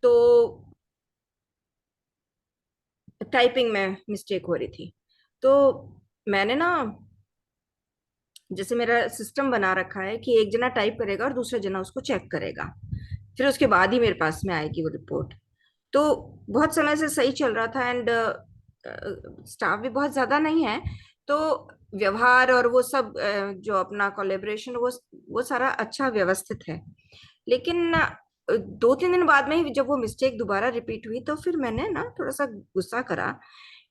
तो टाइपिंग में मिस्टेक हो रही थी। तो मैंने ना, जैसे मेरा सिस्टम बना रखा है कि एक जना टाइप करेगा और दूसरा जना उसको चेक करेगा, फिर उसके बाद ही मेरे पास में आएगी वो रिपोर्ट। तो बहुत समय से सही चल रहा था, एंड स्टाफ भी बहुत ज्यादा नहीं है, तो व्यवहार और वो सब जो अपना कोलेब्रेशन, वो सारा अच्छा व्यवस्थित है। लेकिन 2-3 दिन बाद में ही जब वो मिस्टेक दोबारा रिपीट हुई, तो फिर मैंने ना थोड़ा सा गुस्सा करा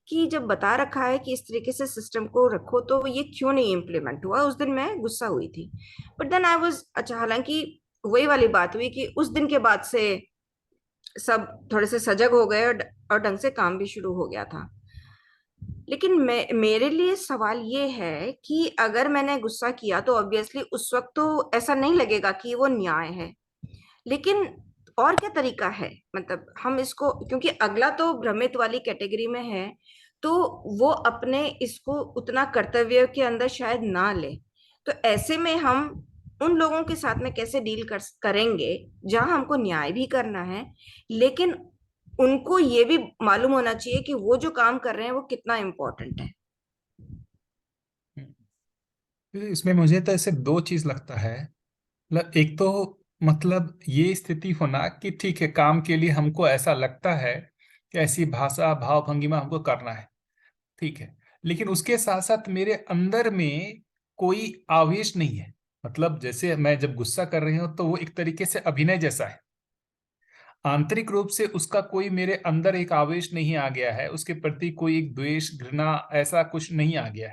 कि जब बता रखा है कि इस तरीके से सिस्टम को रखो तो ये क्यों नहीं इम्प्लीमेंट हुआ। उस दिन मैं गुस्सा हुई थी। बट देन आई वाज अच्छा, हालांकि वही वाली बात हुई कि उस दिन के बाद से सब थोड़े से सजग हो गए, और ढंग से काम भी शुरू हो गया था। लेकिन मेरे लिए सवाल ये है कि अगर मैंने गुस्सा किया तो ऑब्वियसली उस वक्त तो ऐसा नहीं लगेगा कि वो न्याय है। लेकिन और क्या तरीका है, मतलब हम इसको, क्योंकि अगला तो भ्रमित वाली कैटेगरी में है, तो वो अपने इसको उतना कर्तव्य के अंदर शायद ना ले। तो ऐसे में हम उन लोगों के साथ में कैसे डील करेंगे जहां हमको न्याय भी करना है, लेकिन उनको ये भी मालूम होना चाहिए कि वो जो काम कर रहे हैं वो कितना इम्पोर्टेंट है। फिर इसमें मुझे तो ऐसे दो चीज लगता है। मतलब एक तो मतलब ये स्थिति होना कि ठीक है, काम के लिए हमको ऐसा लगता है कि ऐसी भाषा भाव भंगिमा हमको करना है, ठीक है। लेकिन उसके साथ साथ मेरे अंदर में कोई आवेश नहीं है। मतलब जैसे मैं जब गुस्सा कर रही हूँ तो वो एक तरीके से अभिनय जैसा है। आंतरिक रूप से उसका कोई मेरे अंदर एक आवेश नहीं आ गया है, उसके प्रति कोई एक द्वेष घृणा ऐसा कुछ नहीं आ गया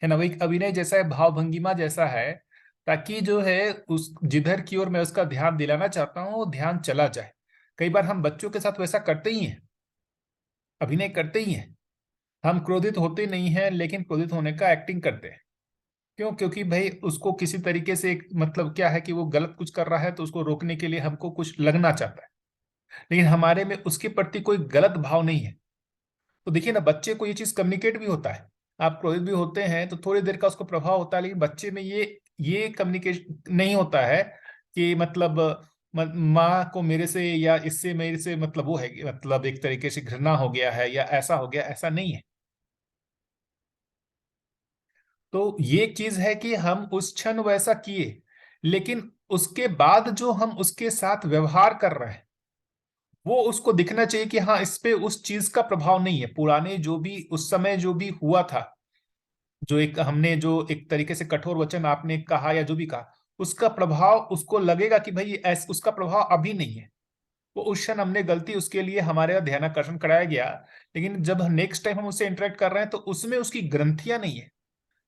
है ना। वो एक अभिनय जैसा है, भाव भंगिमा जैसा है, ताकि जो है उस जिधर की ओर मैं उसका ध्यान दिलाना चाहता हूँ वो ध्यान चला जाए। कई बार हम बच्चों के साथ वैसा करते ही हैं, अभिनय करते ही हैं। हम क्रोधित होते नहीं हैं लेकिन क्रोधित होने का एक्टिंग करते हैं। क्यों? क्योंकि भाई उसको किसी तरीके से एक मतलब क्या है कि वो गलत कुछ कर रहा है तो उसको रोकने के लिए हमको कुछ लगना चाहता है, लेकिन हमारे में उसके प्रति कोई गलत भाव नहीं है। तो देखिए ना, बच्चे को ये चीज कम्युनिकेट भी होता है। आप क्रोधित भी होते हैं तो थोड़ी देर का उसको प्रभाव होता है, लेकिन बच्चे में ये कम्युनिकेशन नहीं होता है कि मतलब माँ को मेरे से या इससे मेरे से मतलब वो है कि मतलब एक तरीके से घृणा हो गया है या ऐसा हो गया, ऐसा नहीं है। तो ये एक चीज है कि हम उस क्षण वैसा किए, लेकिन उसके बाद जो हम उसके साथ व्यवहार कर रहे हैं वो उसको दिखना चाहिए कि हाँ, इस पे उस चीज का प्रभाव नहीं है। पुराने जो भी उस समय जो भी हुआ था, जो एक हमने जो एक तरीके से कठोर वचन आपने कहा या जो भी कहा, उसका प्रभाव उसको लगेगा कि भाई ऐस उसका प्रभाव अभी नहीं है। वो उस क्षण हमने गलती, उसके लिए हमारे ध्यान आकर्षण कराया गया, लेकिन जब नेक्स्ट टाइम हम उससे इंटरेक्ट कर रहे हैं तो उसमें उसकी ग्रंथियां नहीं है।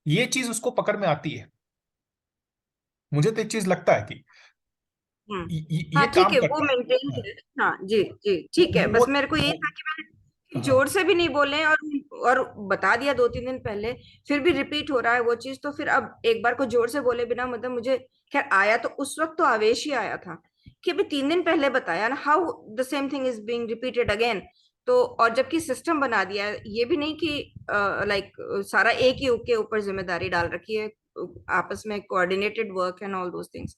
ये चीज उसको पकड़ में आती है। मुझे तो एक चीज लगता है कि हम्म। ये हाँ ठीक काम है, वो करता है। मेंटेन हाँ, है। हाँ जी जी, वो ठीक है, वो बस मेरे को ये था कि मैंने हाँ जोर से भी नहीं बोले, और बता दिया 2-3 दिन पहले, फिर भी रिपीट हो रहा है वो चीज, तो फिर अब एक बार को जोर से बोले बिना, मतलब मुझे, खैर आया तो उस वक्त तो आवेश ही आया था कि अभी 3 दिन पहले बताया ना, how the same thing is being repeated again. तो और जबकि सिस्टम बना दिया है, ये भी नहीं कि लाइक सारा एक ही के ऊपर जिम्मेदारी डाल रखी है, आपस में coordinated work and all those things.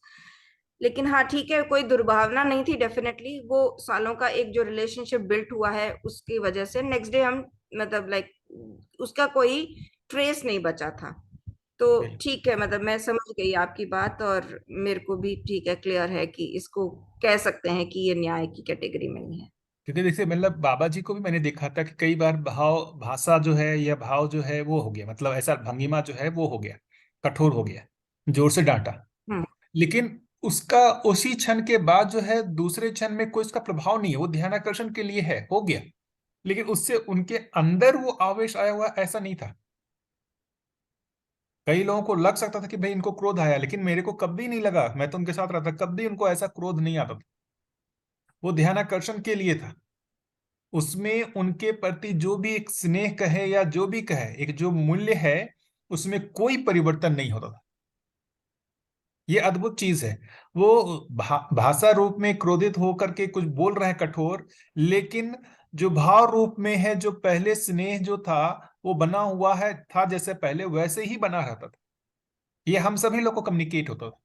लेकिन हाँ ठीक है, कोई दुर्भावना नहीं थी डेफिनेटली, वो सालों का एक जो रिलेशनशिप बिल्ट हुआ है उसकी वजह से नेक्स्ट डे हम, मतलब लाइक उसका कोई ट्रेस नहीं बचा था। तो बिल्कुल। ठीक है, मतलब मैं समझ गई आपकी बात, और मेरे को भी ठीक है, क्लियर है कि इसको कह सकते हैं कि ये न्याय की कैटेगरी में नहीं है। क्योंकि देखिए मतलब बाबा जी को भी मैंने देखा था कि कई बार भाव भाषा जो है या भाव जो है वो हो गया, मतलब ऐसा भंगिमा जो है वो हो गया, कठोर हो गया, जोर से डांटा। हम्म। लेकिन उसका उसी क्षण के बाद जो है दूसरे क्षण में कोई उसका प्रभाव नहीं है, वो ध्यान आकर्षण के लिए है, हो गया। लेकिन उससे उनके अंदर वो आवेश आया हुआ ऐसा नहीं था। कई लोगों को लग सकता था कि भाई इनको क्रोध आया, लेकिन मेरे को कभी नहीं लगा, मैं तो उनके साथ रहता, कभी उनको ऐसा क्रोध नहीं आता था। वो ध्यान आकर्षण के लिए था। उसमें उनके प्रति जो भी एक स्नेह कहे या जो भी कहे, एक जो मूल्य है, उसमें कोई परिवर्तन नहीं होता था। ये अद्भुत चीज है। वो भाषा रूप में क्रोधित होकर के कुछ बोल रहे हैं कठोर, लेकिन जो भाव रूप में है, जो पहले स्नेह जो था वो बना हुआ है, था जैसे पहले वैसे ही बना रहता था। ये हम सभी लोग को कम्युनिकेट होता था।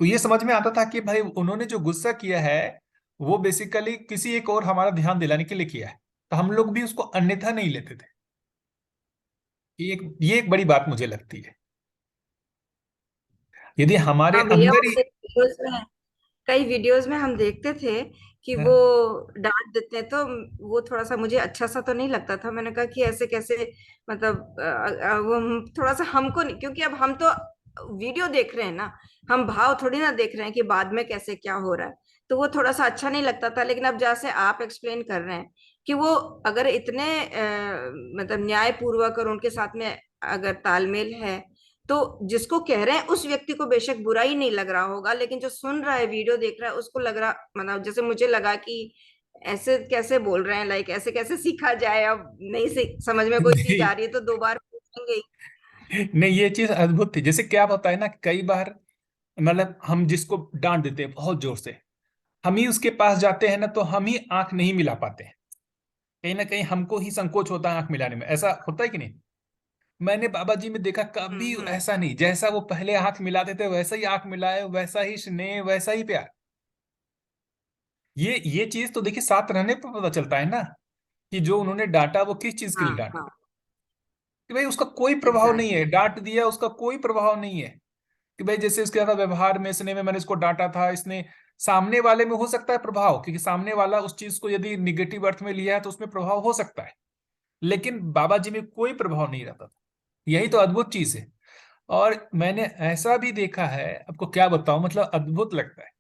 तो ये समझ में आता था कि भाई उन्होंने जो गुस्सा किया है वो बेसिकली किसी एक और हमारा ध्यान दिलाने के लिए किया है, तो हम लोग भी उसको अन्यथा नहीं लेते थे। ये एक बड़ी बात मुझे लगती है। यदि हमारे हाँ भैया, अंदर वो ही कई वीडियोस में हम देखते थे कि वो हाँ, डांट देते हैं, तो वो थोड़ा सा मुझे अच्छा सा तो नहीं लगता था। मैंने कहा कि ऐसे कैसे, मतलब वो थोड़ा सा हमको नहीं, क्योंकि अब हम तो वीडियो देख रहे हैं ना, हम भाव थोड़ी ना देख रहे हैं कि बाद में कैसे क्या हो रहा है। तो वो थोड़ा सा अच्छा नहीं लगता था। लेकिन अब जैसे आप एक्सप्लेन कर रहे हैं कि वो अगर इतने मतलब न्याय पूर्वक और उनके साथ में अगर तालमेल है, तो जिसको कह रहे हैं उस व्यक्ति को बेशक बुरा ही नहीं लग रहा होगा, लेकिन जो सुन रहा है, वीडियो देख रहा है, उसको लग रहा, मतलब जैसे मुझे लगा कि ऐसे कैसे बोल रहे हैं, लाइक ऐसे कैसे सीखा जाए, अब नहीं समझ में कोई चीज नहीं आ रही है तो दो बार पूछेंगे ही। नहीं, ये चीज अद्भुत थी। जैसे क्या होता है ना, कई बार मतलब हम जिसको डांट देते हैं बहुत जोर से, हम ही उसके पास जाते हैं ना, तो हम ही आंख नहीं मिला पाते हैं। कहीं ना कहीं हमको ही संकोच होता है आंख मिलाने में, ऐसा होता है कि नहीं? मैंने बाबा जी में देखा कभी हम्म। ऐसा नहीं, जैसा वो पहले आंख मिलाते थे वैसा ही आंख मिलाए, वैसा ही स्नेह, वैसा ही प्यार। ये चीज तो देखिए साथ रहने पर पता चलता है ना, कि जो उन्होंने डांटा वो किस चीज के हाँ लिए डांटा। हाँ। कि भाई उसका कोई प्रभाव नहीं है, एग्जैक्टली। डांट दिया उसका कोई प्रभाव नहीं है। कि भाई जैसे उसके साथ व्यवहार में, स्नेह में मैंने इसको डांटा था, इसने सामने वाले में हो सकता है प्रभाव, क्योंकि सामने वाला उस चीज को यदि निगेटिव अर्थ में लिया है तो उसमें प्रभाव हो सकता है। लेकिन बाबा जी में कोई प्रभाव नहीं रहता था। यही तो अद्भुत चीज है। और मैंने ऐसा भी देखा है, आपको क्या बताऊं, मतलब अद्भुत लगता है।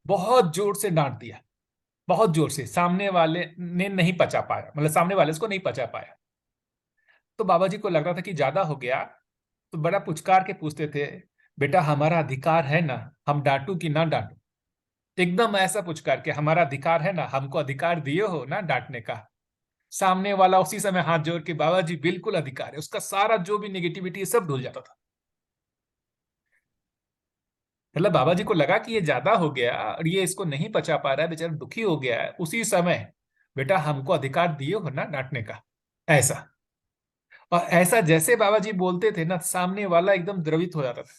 बहुत जोर से डांट दिया, बहुत जोर से, सामने वाले ने नहीं पचा पाया, मतलब सामने वाले उसको नहीं पचा पाया। तो बाबा जी को लग रहा था कि ज्यादा हो गया, तो बड़ा पुचकार के पूछते थे, बेटा हमारा अधिकार है ना, हम डांटू कि ना डांटू? एकदम ऐसा पुचकार के, हमारा अधिकार है ना, हमको अधिकार दिए हो ना डांटने का। सामने वाला उसी समय हाथ जोड़ के, बाबा जी बिल्कुल अधिकार है, उसका सारा जो भी निगेटिविटी है सब धुल जाता था। मतलब बाबा जी को लगा कि ये ज्यादा हो गया और ये इसको नहीं पचा पा रहा है, बेचारा दुखी हो गया है, उसी समय बेटा हमको अधिकार दिए हो ना डांटने का, ऐसा। और ऐसा जैसे बाबा जी बोलते थे ना, सामने वाला एकदम द्रवित हो जाता था।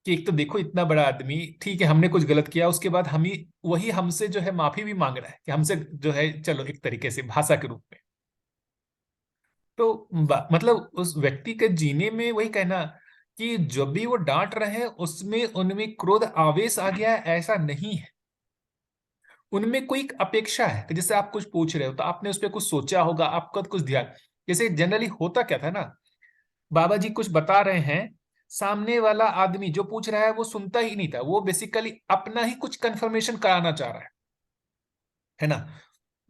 कि एक तो देखो इतना बड़ा आदमी, ठीक है हमने कुछ गलत किया, उसके बाद हम ही, वही हमसे जो है माफी भी मांग रहा है, कि हमसे जो है चलो एक तरीके से भाषा के रूप में। तो मतलब उस व्यक्ति के जीने में वही कहना कि जब भी वो डांट रहे हैं उसमें उनमें क्रोध आवेश आ गया है, ऐसा नहीं है। उनमें कोई एक अपेक्षा है कि जैसे आप कुछ पूछ रहे हो तो आपने उस पर कुछ सोचा होगा, आपका कुछ ध्यान। जैसे जनरली होता क्या था ना, बाबा जी कुछ बता रहे हैं, सामने वाला आदमी जो पूछ रहा है वो सुनता ही नहीं था, वो बेसिकली अपना ही कुछ कंफर्मेशन कराना चाह रहा है ना।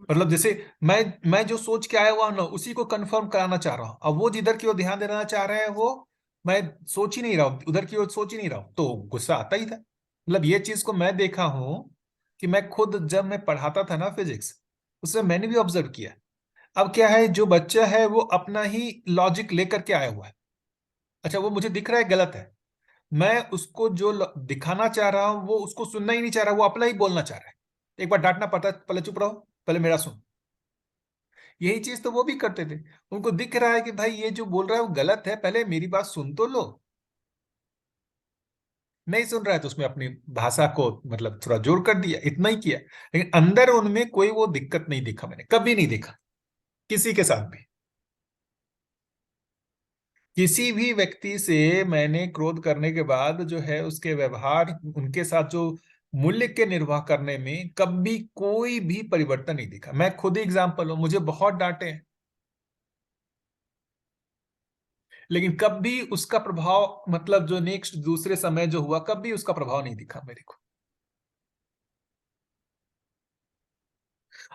मतलब जैसे मैं जो सोच के आया हुआ ना उसी को कंफर्म कराना चाह रहा हूँ, अब वो जिधर की ओर ध्यान देना चाह रहे हैं वो, मैं सोच ही नहीं रहा हूँ, उधर की ओर सोच ही नहीं रहा हूँ, तो गुस्सा आता ही था। मतलब ये चीज को मैं देखा हूँ कि मैं खुद जब मैं पढ़ाता था ना फिजिक्स, उसमें मैंने भी ऑब्जर्व किया। अब क्या है, जो बच्चा है वो अपना ही लॉजिक लेकर के आया हुआ है। अच्छा वो मुझे दिख रहा है गलत है, मैं उसको जो दिखाना चाह रहा हूँ वो उसको सुनना ही नहीं चाह रहा, वो अपना ही बोलना चाह रहा है। एक बार डांटना पड़ता है, पहले चुप रहो, पहले मेरा सुन। यही चीज तो वो भी करते थे। उनको दिख रहा है कि भाई ये जो बोल रहा है वो गलत है, पहले मेरी बात सुन तो लो। नहीं सुन रहा है तो उसमें अपनी भाषा को मतलब थोड़ा जोर कर दिया, इतना ही किया। लेकिन अंदर उनमें कोई वो दिक्कत नहीं देखा, मैंने कभी नहीं देखा किसी के साथ भी। किसी भी व्यक्ति से मैंने क्रोध करने के बाद जो है उसके व्यवहार, उनके साथ जो मूल्य के निर्वाह करने में कभी कोई भी परिवर्तन नहीं दिखा। मैं खुद ही एग्जाम्पल हूं, मुझे बहुत डांटे हैं, लेकिन कभी उसका प्रभाव, मतलब जो नेक्स्ट दूसरे समय जो हुआ, कभी उसका प्रभाव नहीं दिखा मेरे को।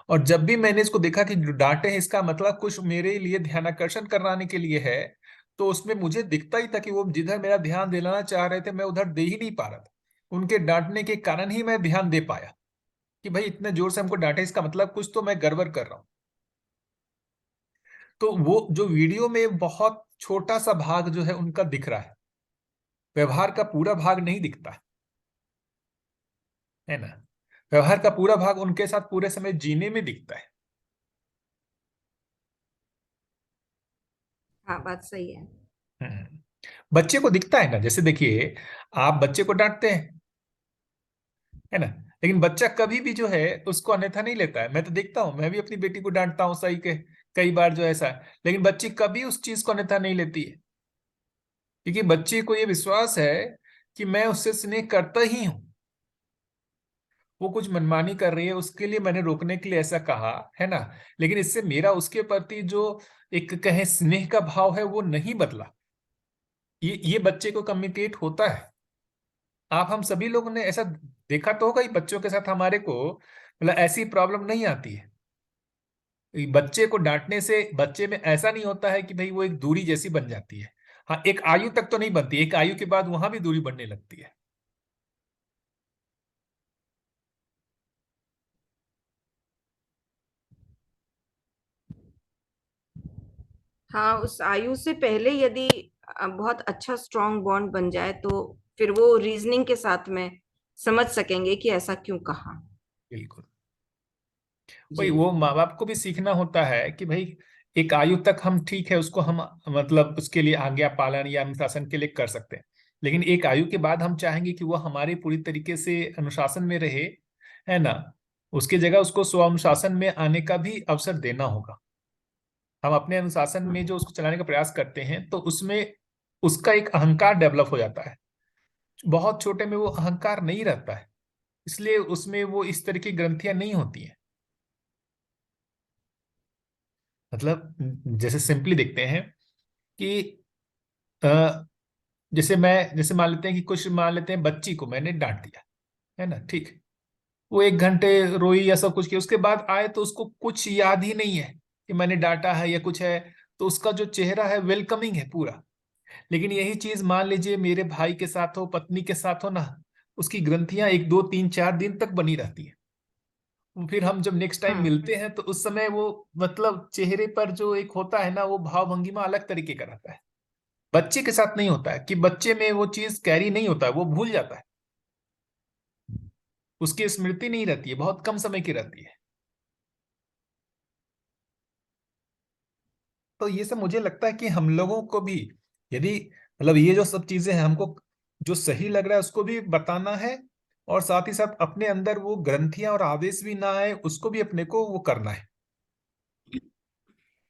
और जब भी मैंने इसको देखा कि जो डांटे हैं इसका मतलब कुछ मेरे लिए ध्यानाकर्षण कराने के लिए है, तो उसमें मुझे दिखता ही था कि वो जिधर मेरा ध्यान दिलाना चाह रहे थे मैं उधर दे ही नहीं पा रहा था। उनके डांटने के कारण ही मैं ध्यान दे पाया कि भाई इतने जोर से हमको डांटे, इसका मतलब कुछ तो मैं गड़बड़ कर रहा हूँ। तो वो जो वीडियो में बहुत छोटा सा भाग जो है उनका दिख रहा है, व्यवहार का पूरा भाग नहीं दिखता है ना। व्यवहार का पूरा भाग उनके साथ पूरे समय जीने में दिखता है। हाँ, बात सही है। हम्म। बच्चे को दिखता है ना, जैसे देखिए, आप बच्चे को डांटते हैं, है ना, लेकिन बच्चा कभी भी जो है उसको अन्यथा नहीं लेता है। मैं तो देखता हूँ, मैं भी अपनी बेटी को डांटता हूँ सही के, कई बार जो ऐसा है, लेकिन बच्ची कभी उस चीज को अन्यथा नहीं लेती है, क्योंकि बच्ची को ये विश्वास है कि मैं उससे स्नेह करता ही हूँ। वो कुछ मनमानी कर रही है, उसके लिए मैंने रोकने के लिए ऐसा कहा, है ना, लेकिन इससे मेरा उसके प्रति जो एक कहे स्नेह का भाव है वो नहीं बदला। ये बच्चे को कम्युनिकेट होता है। आप हम सभी लोगों ने ऐसा देखा तो होगा, ही बच्चों के साथ हमारे को मतलब ऐसी प्रॉब्लम नहीं आती है। ये बच्चे को डांटने से बच्चे में ऐसा नहीं होता है कि भाई वो एक दूरी जैसी बन जाती है। हाँ, एक आयु तक तो नहीं बनती, एक आयु के बाद वहां भी दूरी बनने लगती है। हाँ, उस आयु से पहले यदि बहुत अच्छा स्ट्रांग बॉन्ड बन जाए तो फिर वो रीजनिंग के साथ में समझ सकेंगे कि ऐसा क्यों कहा। बिल्कुल। जी। वही वो माँ बाप को भी सीखना होता है कि भाई एक आयु तक हम ठीक है, उसको हम मतलब उसके लिए आज्ञा पालन या अनुशासन के लिए कर सकते हैं, लेकिन एक आयु के बाद हम चाहेंगे कि वो हमारे पूरी तरीके से अनुशासन में रहे, है ना, उसकी जगह उसको स्व अनुशासन में आने का भी अवसर देना होगा। हम अपने अनुशासन में जो उसको चलाने का प्रयास करते हैं तो उसमें उसका एक अहंकार डेवलप हो जाता है। बहुत छोटे में वो अहंकार नहीं रहता है, इसलिए उसमें वो इस तरह की ग्रंथियां नहीं होती हैं। मतलब जैसे सिंपली देखते हैं कि अ, जैसे मान लेते हैं कि कुछ मान लेते हैं बच्ची को मैंने डांट दिया, है ना, ठीक, वो 1 घंटे रोई या सब कुछ किया, उसके बाद आए तो उसको कुछ याद ही नहीं है कि मैंने डांटा है या कुछ है, तो उसका जो चेहरा है वेलकमिंग है पूरा। लेकिन यही चीज मान लीजिए मेरे भाई के साथ हो, पत्नी के साथ हो ना, उसकी ग्रंथियां 1 2 3 4 दिन तक बनी रहती है। फिर हम जब नेक्स्ट टाइम हम्म। मिलते हैं तो उस समय वो मतलब चेहरे पर जो एक होता है ना, वो भाव भंगिमा अलग तरीके का रहता है। बच्चे के साथ नहीं होता है कि बच्चे में वो चीज कैरी नहीं होता है, वो भूल जाता है, उसकी स्मृति नहीं रहती है, बहुत कम समय की रहती है। तो ये सब मुझे लगता है कि हम लोगों को भी, यदि मतलब ये जो सब चीजें हैं हमको जो सही लग रहा है उसको भी बताना है, और साथ ही साथ अपने अंदर वो ग्रंथियां और आवेश भी ना आए उसको भी अपने को वो करना है।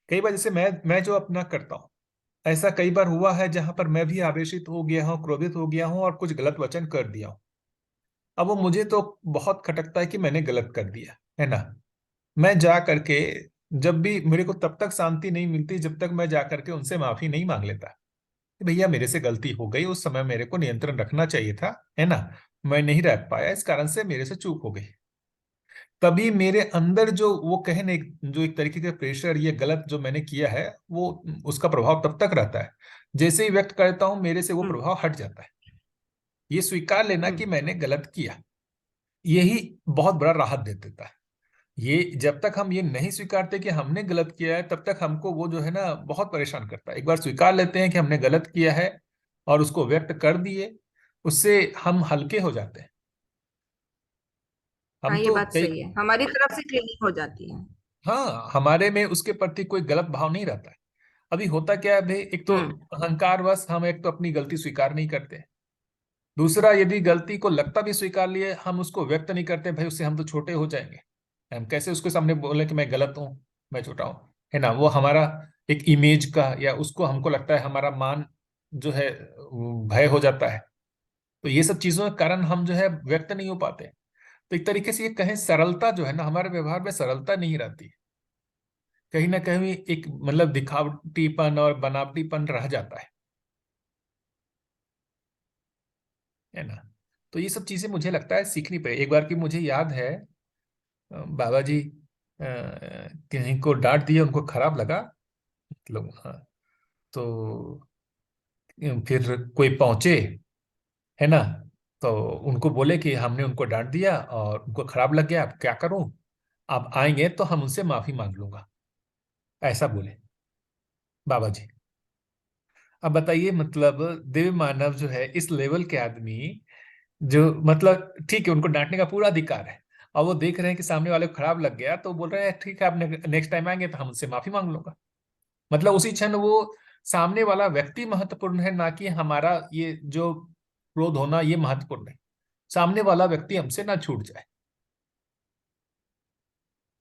कई बार जैसे मैं जो अपना करता हूँ, ऐसा कई बार हुआ है जहां पर मैं भी आवेशित हो गया हूँ, क्रोधित हो गया हूँ और कुछ गलत वचन कर दिया हूँ। अब वो मुझे तो बहुत खटकता है कि मैंने गलत कर दिया, है ना। मैं जा करके, जब भी मेरे को तब तक शांति नहीं मिलती जब तक मैं जा करके उनसे माफी नहीं मांग लेता कि भैया मेरे से गलती हो गई, उस समय मेरे को नियंत्रण रखना चाहिए था, है ना, मैं नहीं रह पाया, इस कारण से मेरे से चूक हो गई। तभी मेरे अंदर जो वो कहे ना जो एक तरीके का प्रेशर, ये गलत जो मैंने किया है वो, उसका प्रभाव तब तक रहता है। जैसे ही व्यक्त करता हूं मेरे से वो हम्म। प्रभाव हट जाता है। ये स्वीकार लेना कि हम्म। मैंने गलत किया, यही बहुत बड़ा राहत दे देता है। ये जब तक हम ये नहीं स्वीकारते कि हमने गलत किया है तब तक हमको वो जो है ना बहुत परेशान करता है। एक बार स्वीकार लेते हैं कि हमने गलत किया है और उसको व्यक्त कर दिए, उससे हम हल्के हो जाते हैं। हम हाँ, ये तो बात कई, सही है, हमारी तरफ से क्लीनिंग हो जाती है। हाँ, हमारे में उसके प्रति कोई गलत भाव नहीं रहता है। अभी होता क्या है भाई, एक तो हम्म। अहंकारवश हम एक तो अपनी गलती स्वीकार नहीं करते, दूसरा यदि गलती को लगता भी स्वीकार लिए हम उसको व्यक्त नहीं करते, भाई उससे हम तो छोटे हो जाएंगे, हम कैसे उसके सामने बोले कि मैं गलत हूँ, मैं छोटा हूँ, है ना, वो हमारा एक इमेज का, या उसको हमको लगता है हमारा मान जो है वो भय हो जाता है। तो ये सब चीजों के कारण हम जो है व्यक्त नहीं हो पाते। तो एक तरीके से ये कहें सरलता जो है ना, हमारे व्यवहार में सरलता नहीं रहती, कहीं ना कहीं एक मतलब दिखावटीपन और बनावटीपन रह जाता है ना। तो ये सब चीजें मुझे लगता है सीखनी पड़े। एक बार की मुझे याद है, बाबा जी किन्हीं को डांट दिया, उनको खराब लगा, मतलब हाँ, तो फिर कोई पहुंचे, है ना, तो उनको बोले कि हमने उनको डांट दिया और उनको खराब लग गया, अब क्या करूं, आप आएंगे तो हम उनसे माफी मांग लूंगा, ऐसा बोले बाबा जी। अब बताइए, मतलब दिव्य मानव जो है इस लेवल के आदमी, जो मतलब ठीक है उनको डांटने का पूरा अधिकार है, और वो देख रहे हैं कि सामने वाले को खराब लग गया तो बोल रहे हैं ठीक है आप नेक्स्ट टाइम आएंगे तो हम उनसे माफी मांग लूंगा। मतलब उसी क्षण वो सामने वाला व्यक्ति महत्वपूर्ण है, ना कि हमारा ये जो क्रोध होना ये महत्वपूर्ण है। सामने वाला व्यक्ति हमसे ना छूट जाए,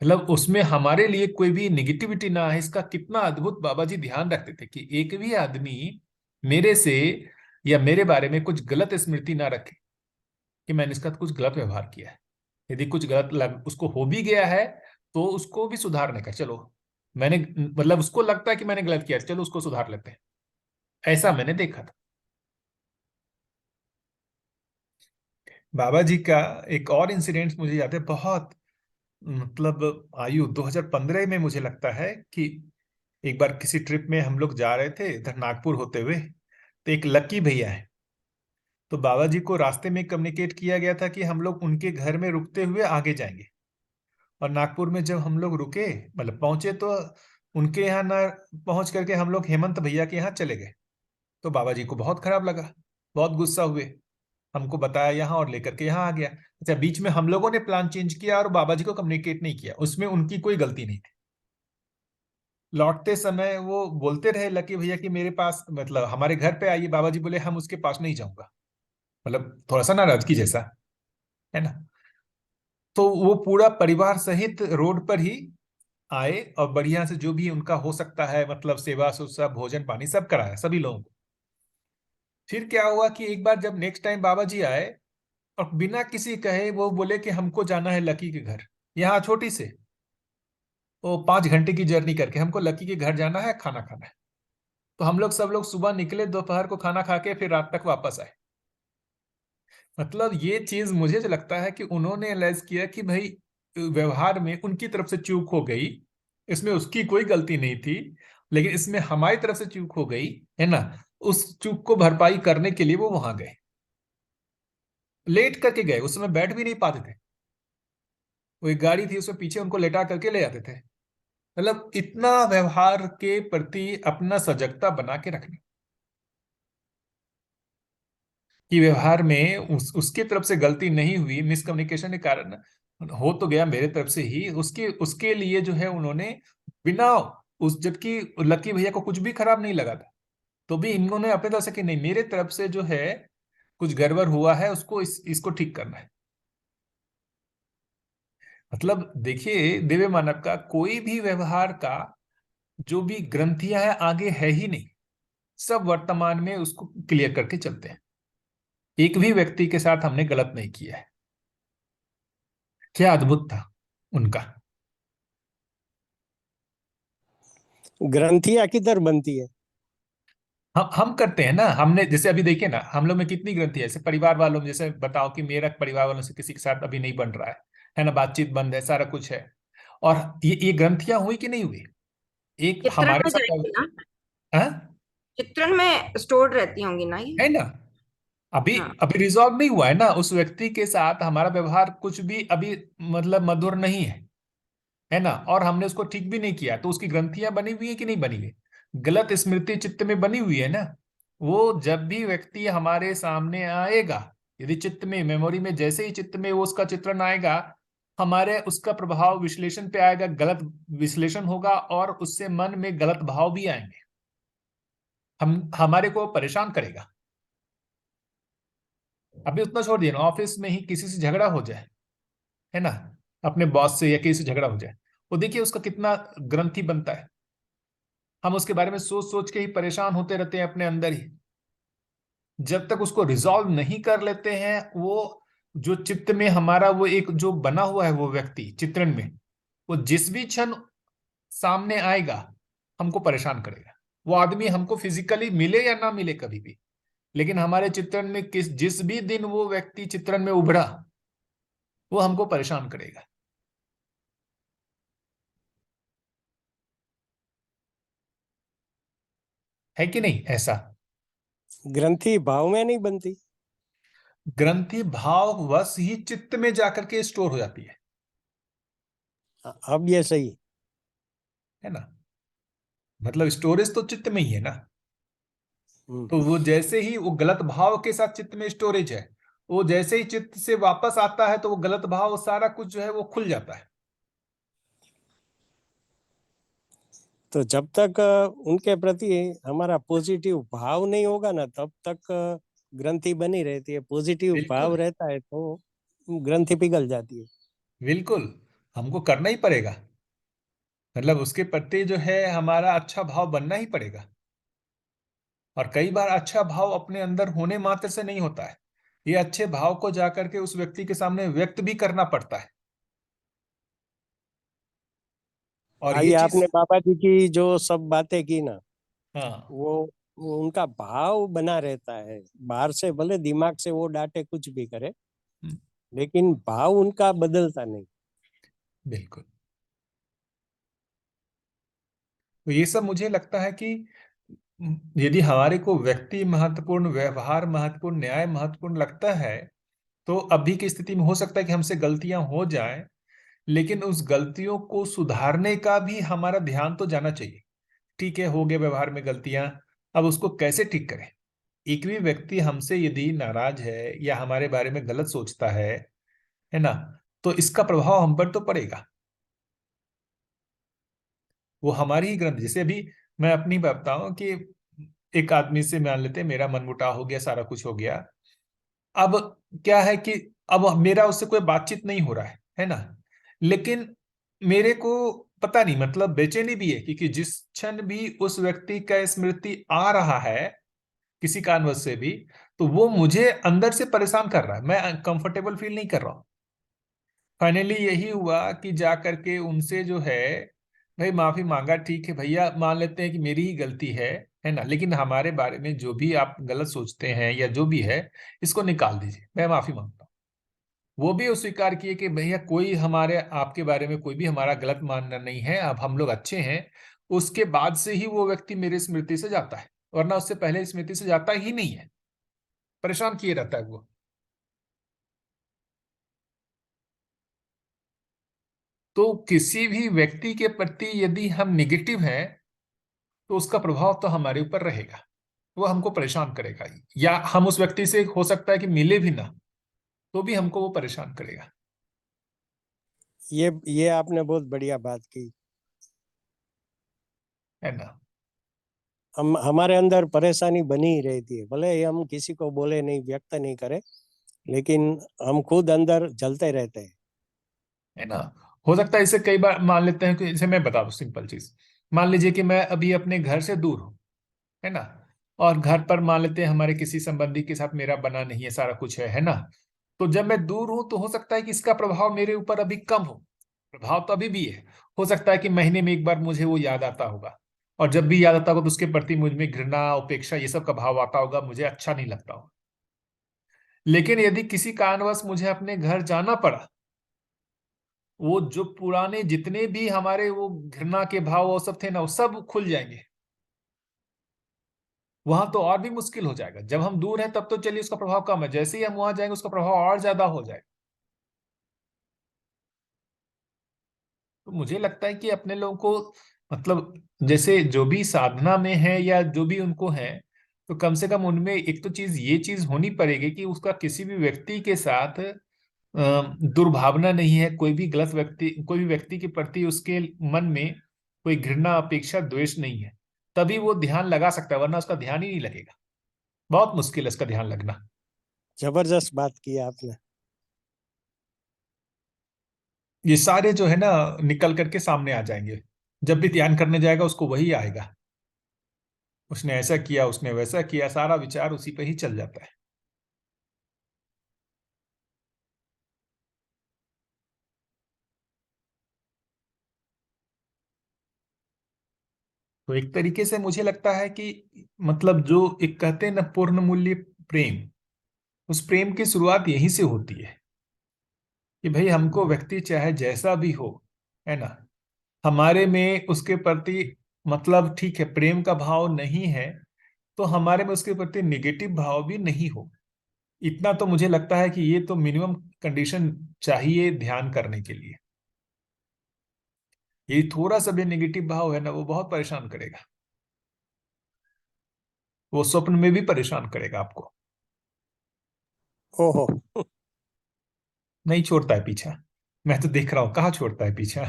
मतलब उसमें हमारे लिए कोई भी निगेटिविटी ना है। इसका कितना अद्भुत बाबा जी ध्यान रखते थे कि एक भी आदमी मेरे से या मेरे बारे में कुछ गलत स्मृति ना रखे कि मैंने इसका कुछ गलत व्यवहार किया है। यदि कुछ उसको हो भी गया है तो उसको भी सुधारने का, चलो मैंने, मतलब उसको लगता है कि मैंने गलत किया, चलो उसको सुधार लेते हैं। ऐसा मैंने देखा था। बाबा जी का एक और इंसिडेंट मुझे याद है बहुत, मतलब आयु 2015 में मुझे लगता है कि एक बार किसी ट्रिप में हम लोग जा रहे थे इधर नागपुर होते हुए, तो एक लक्की भैया है। तो बाबा जी को रास्ते में कम्युनिकेट किया गया था कि हम लोग उनके घर में रुकते हुए आगे जाएंगे। और नागपुर में जब हम लोग रुके, मतलब पहुंचे, तो उनके यहाँ ना पहुंच करके हम लोग हेमंत भैया के यहाँ चले गए। तो बाबा जी को बहुत खराब लगा, बहुत गुस्सा हुए, हमको बताया यहाँ और लेकर के यहाँ आ गया। अच्छा, बीच में हम लोगों ने प्लान चेंज किया और बाबा जी को कम्युनिकेट नहीं किया, उसमें उनकी कोई गलती नहीं थी। लौटते समय वो बोलते रहे लकी भैया कि मेरे पास, मतलब हमारे घर पे आइए। बाबा जी बोले हम उसके पास नहीं जाऊंगा, मतलब थोड़ा सा नाराजगी जैसा, है ना। तो वो पूरा परिवार सहित रोड पर ही आए और बढ़िया से जो भी उनका हो सकता है, मतलब सेवा सुसरा भोजन पानी सब कराया सभी लोगों को। फिर क्या हुआ कि एक बार जब नेक्स्ट टाइम बाबा जी आए और बिना किसी कहे वो बोले कि हमको जाना है लकी के घर, यहाँ छोटी से वो 5 घंटे की जर्नी करके हमको लकी के घर जाना है, खाना खाना है। तो हम लोग सब लोग सुबह निकले, दोपहर को खाना खा के फिर रात तक वापस आए। मतलब ये चीज मुझे जो लगता है कि उन्होंने एनालाइज किया कि भाई व्यवहार में उनकी तरफ से चूक हो गई, इसमें उसकी कोई गलती नहीं थी, लेकिन इसमें हमारी तरफ से चूक हो गई, है ना। उस चूक को भरपाई करने के लिए वो वहां गए, लेट करके गए, उस समय बैठ भी नहीं पाते थे। वो एक गाड़ी थी उसमें पीछे उनको लेटा करके ले जाते थे। मतलब इतना व्यवहार के प्रति अपना सजगता बना के रखना कि व्यवहार में उसके तरफ से गलती नहीं हुई, मिसकम्युनिकेशन के कारण हो तो गया मेरे तरफ से ही, उसके उसके लिए जो है उन्होंने बिना उस, जबकि लकी भैया को कुछ भी खराब नहीं लगा था, तो भी इन्होंने अपने तरफ से कि नहीं मेरे तरफ से जो है कुछ गड़बड़ हुआ है, उसको इसको ठीक करना है। मतलब देखिए दिव्य मानव का कोई भी व्यवहार का जो भी ग्रंथियां है आगे है ही नहीं, सब वर्तमान में उसको क्लियर करके चलते हैं। एक भी व्यक्ति के साथ हमने गलत नहीं किया है। क्या अद्भुत था उनका। ग्रंथियां किधर बनती है? हम करते हैं ना, हमने जैसे अभी देखिए ना, हम लोग में कितनी ग्रंथि है, जैसे परिवार वालों में, जैसे बताओ कि मेरा परिवार वालों से किसी के साथ अभी नहीं बन रहा है ना, बातचीत बंद है, सारा कुछ है। और ये ग्रंथियां हुई कि नहीं हुई, एक चित्रण हमारे में साथ जाएगी ना, हाँ, चित्रण में स्टोर रहती होंगी ना ये। है ना। अभी हाँ। अभी रिजॉल्व नहीं हुआ है ना, उस व्यक्ति के साथ हमारा व्यवहार कुछ भी अभी मतलब मधुर नहीं है ना, और हमने उसको ठीक भी नहीं किया, तो उसकी ग्रंथियां बनी हुई है कि नहीं बनी हुई, गलत स्मृति चित्त में बनी हुई है ना। वो जब भी व्यक्ति हमारे सामने आएगा, यदि चित्त में, मेमोरी में, जैसे ही चित्त में वो उसका चित्रण आएगा, हमारे उसका प्रभाव विश्लेषण पे आएगा, गलत विश्लेषण होगा और उससे मन में गलत भाव भी आएंगे, हम हमारे को परेशान करेगा। अभी उतना छोड़ दिए ना, ऑफिस में ही किसी से झगड़ा हो जाए, है ना, अपने बॉस से या किसी से झगड़ा हो जाए, वो देखिए उसका कितना ग्रंथि बनता है। हम उसके बारे में सोच सोच के ही परेशान होते रहते हैं अपने अंदर ही, जब तक उसको रिजॉल्व नहीं कर लेते हैं। वो जो चित्त में हमारा वो एक जो बना हुआ है वो व्यक्ति चित्रण में, वो जिस भी क्षण सामने आएगा हमको परेशान करेगा। वो आदमी हमको फिजिकली मिले या ना मिले कभी भी, लेकिन हमारे चित्रण में जिस भी दिन वो व्यक्ति चित्रण में उभरा, वो हमको परेशान करेगा। है कि नहीं ऐसा। ग्रंथि भाव में नहीं बनती। ग्रंथि भाव वश ही चित्त में जाकर के स्टोर हो जाती अब ये सही। है ना। मतलब स्टोरेज तो चित्त में ही है ना। हम्म। तो वो जैसे ही वो गलत भाव के साथ चित्त में स्टोरेज है, वो जैसे ही चित्त से वापस आता है तो वो गलत भाव सारा कुछ जो है वो खुल जाता है। तो जब तक उनके प्रति हमारा पॉजिटिव भाव नहीं होगा ना, तब तक ग्रंथि बनी रहती है। पॉजिटिव भाव बिल्कुल रहता है तो ग्रंथि पिघल जाती है। बिल्कुल, हमको करना ही पड़ेगा। मतलब उसके प्रति जो है हमारा अच्छा भाव बनना ही पड़ेगा। और कई बार अच्छा भाव अपने अंदर होने मात्र से नहीं होता है, ये अच्छे भाव को जाकर के उस व्यक्ति के सामने व्यक्त भी करना पड़ता है। और ये आई चीज, आपने बाबा जी की जो सब बातें की ना, हाँ, वो उनका भाव बना रहता है। बाहर से भले दिमाग से वो डांटे कुछ भी करे, लेकिन भाव उनका बदलता नहीं। बिल्कुल। तो ये सब मुझे लगता है कि यदि हमारे को व्यक्ति महत्वपूर्ण, व्यवहार महत्वपूर्ण, न्याय महत्वपूर्ण लगता है, तो अभी की स्थिति में हो सकता है कि हमसे गलतियां हो जाएं, लेकिन उस गलतियों को सुधारने का भी हमारा ध्यान तो जाना चाहिए। ठीक है, हो गए व्यवहार में गलतियां, अब उसको कैसे ठीक करें। एक भी व्यक्ति हमसे यदि नाराज है या हमारे बारे में गलत सोचता है ना, तो इसका प्रभाव हम पर तो पड़ेगा। वो हमारी ही ग्रंथ, जैसे अभी मैं अपनी बात बताऊं कि एक आदमी से मान लेते हैं मेरा मनमुटाव हो गया, सारा कुछ हो गया। अब क्या है कि अब मेरा उससे कोई बातचीत नहीं हो रहा है ना, लेकिन मेरे को पता नहीं, मतलब बेचैनी भी है, क्योंकि जिस क्षण भी उस व्यक्ति का स्मृति आ रहा है किसी कारणवश से भी, तो वो मुझे अंदर से परेशान कर रहा है, मैं कंफर्टेबल फील नहीं कर रहा हूँ। फाइनली यही हुआ कि जा करके उनसे जो है, भाई माफी मांगा, ठीक है भैया, मान लेते हैं कि मेरी ही गलती है ना, लेकिन हमारे बारे में जो भी आप गलत सोचते हैं या जो भी है, इसको निकाल दीजिए, मैं माफी मांगता हूँ। वो भी स्वीकार किए कि भैया कोई हमारे आपके बारे में कोई भी हमारा गलत मानना नहीं है, अब हम लोग अच्छे हैं। उसके बाद से ही वो व्यक्ति मेरे स्मृति से जाता है, वरना उससे पहले स्मृति से जाता ही नहीं है, परेशान किए रहता है वो। तो किसी भी व्यक्ति के प्रति यदि हम निगेटिव हैं, तो उसका प्रभाव तो हमारे ऊपर रहेगा, वो हमको परेशान करेगा। या हम उस व्यक्ति से हो सकता है कि मिले भी ना, तो भी हमको वो परेशान करेगा। ये आपने बहुत बढ़िया बात की। है ना। हम हमारे अंदर परेशानी बनी ही रहती है, भले ही हम किसी को बोले नहीं, व्यक्त नहीं करें, लेकिन हम खुद अंदर जलते रहते हैं। है ना। हो सकता है, इसे कई बार मान लेते हैं कि, इसे मैं बता दूं सिंपल चीज। मान लीजिए कि मैं अभी अपने घर से दूर हूं, है ना, और घर पर मान लेते हैं हमारे किसी संबंधी के साथ मेरा बना नहीं है, सारा कुछ है ना। तो जब मैं दूर हूं तो हो सकता है कि इसका प्रभाव मेरे ऊपर अभी कम हो, प्रभाव तो अभी भी है। हो सकता है कि महीने में एक बार मुझे वो याद आता होगा, और जब भी याद आता होगा तो उसके प्रति मुझ में घृणा, उपेक्षा, ये सब का भाव आता होगा, मुझे अच्छा नहीं लगता होगा। लेकिन यदि किसी कारणवश मुझे अपने घर जाना पड़ा, वो जो पुराने जितने भी हमारे वो घृणा के भाव वो सब थे ना, वो सब खुल जाएंगे। वहां तो और भी मुश्किल हो जाएगा। जब हम दूर हैं तब तो चलिए उसका प्रभाव कम है, जैसे ही हम वहां जाएंगे उसका प्रभाव और ज्यादा हो जाएगा। तो मुझे लगता है कि अपने लोगों को, मतलब जैसे जो भी साधना में है या जो भी उनको है, तो कम से कम उनमें एक तो चीज, ये चीज होनी पड़ेगी कि उसका किसी भी व्यक्ति के साथ दुर्भावना नहीं है, कोई भी गलत व्यक्ति, कोई भी व्यक्ति के प्रति उसके मन में कोई घृणा, अपेक्षा, द्वेष नहीं है। तभी वो ध्यान लगा सकता है, वरना उसका ध्यान ही नहीं लगेगा। बहुत मुश्किल है इसका ध्यान लगना। जबरदस्त बात की आपने। ये सारे जो है ना निकल करके सामने आ जाएंगे। जब भी ध्यान करने जाएगा उसको वही आएगा, उसने ऐसा किया, उसने वैसा किया, सारा विचार उसी पे ही चल जाता है। तो एक तरीके से मुझे लगता है कि, मतलब जो एक कहते हैं ना पूर्ण मूल्य प्रेम, उस प्रेम की शुरुआत यहीं से होती है कि भाई हमको व्यक्ति चाहे जैसा भी हो, है ना, हमारे में उसके प्रति, मतलब ठीक है प्रेम का भाव नहीं है, तो हमारे में उसके प्रति निगेटिव भाव भी नहीं हो। इतना तो मुझे लगता है कि ये तो मिनिमम कंडीशन चाहिए ध्यान करने के लिए। ये थोड़ा सा भी नेगेटिव भाव है ना, वो बहुत परेशान करेगा, वो स्वप्न में भी परेशान करेगा आपको, ओहो। नहीं छोड़ता है पीछा। मैं तो देख रहा हूं कहाँ छोड़ता है पीछा।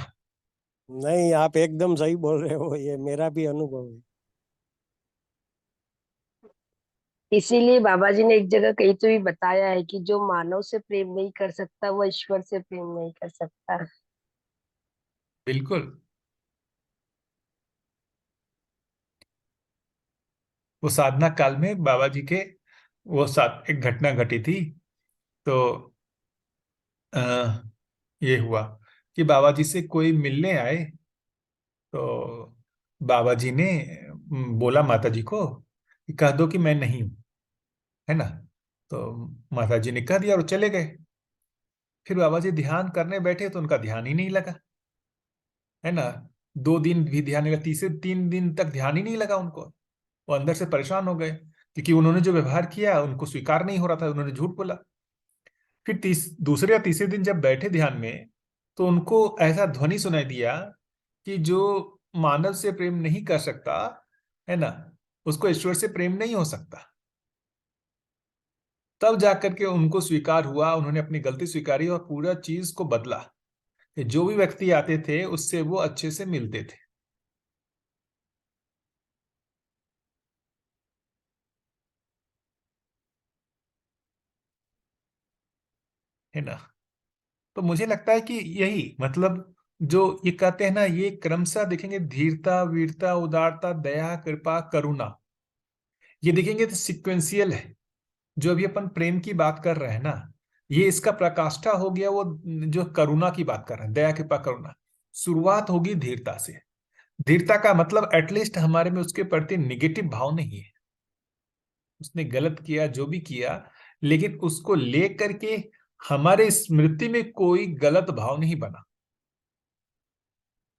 नहीं, आप एकदम सही बोल रहे हो, ये मेरा भी अनुभव है। इसीलिए बाबा जी ने एक जगह कहीं तो भी बताया है कि जो मानव से प्रेम नहीं कर सकता वो ईश्वर से प्रेम नहीं कर सकता। बिल्कुल। वो साधना काल में बाबा जी के वो साथ एक घटना घटी थी। तो आ, ये हुआ कि बाबा जी से कोई मिलने आए। तो बाबा जी ने बोला माता जी को कि कह दो कि मैं नहीं हूं, है ना। तो माता जी ने कह दिया और चले गए। फिर बाबा जी ध्यान करने बैठे तो उनका ध्यान ही नहीं लगा, है ना। 2 दिन भी ध्यान नहीं लगा, तीसरे 3 दिन तक ध्यान ही नहीं लगा उनको। वो अंदर से परेशान हो गए क्योंकि उन्होंने जो व्यवहार किया उनको स्वीकार नहीं हो रहा था, उन्होंने झूठ बोला। फिर दूसरे या तीसरे दिन जब बैठे ध्यान में, तो उनको ऐसा ध्वनि सुनाई दिया कि जो मानव से प्रेम नहीं कर सकता, है ना, उसको ईश्वर से प्रेम नहीं हो सकता। तब जाकर के उनको स्वीकार हुआ, उन्होंने अपनी गलती स्वीकारी और पूरा चीज को बदला कि जो भी व्यक्ति आते थे उससे वो अच्छे से मिलते थे, है ना। तो मुझे लगता है कि यही मतलब जो ये कहते हैं ना, ये क्रमशः देखेंगे, धीरता, वीरता, उदारता, दया, कृपा, करुणा, ये देखेंगे तो सिक्वेंशियल है। जो अभी अपन प्रेम की बात कर रहे हैं ना, ये इसका प्रकाष्ठा हो गया वो जो करुणा की बात कर रहे हैं, दया, कृपा, करुणा। शुरुआत होगी धीरता से। धीरता का मतलब एटलीस्ट हमारे में उसके प्रति निगेटिव भाव नहीं है। उसने गलत किया जो भी किया, लेकिन उसको लेकर के हमारे स्मृति में कोई गलत भाव नहीं बना।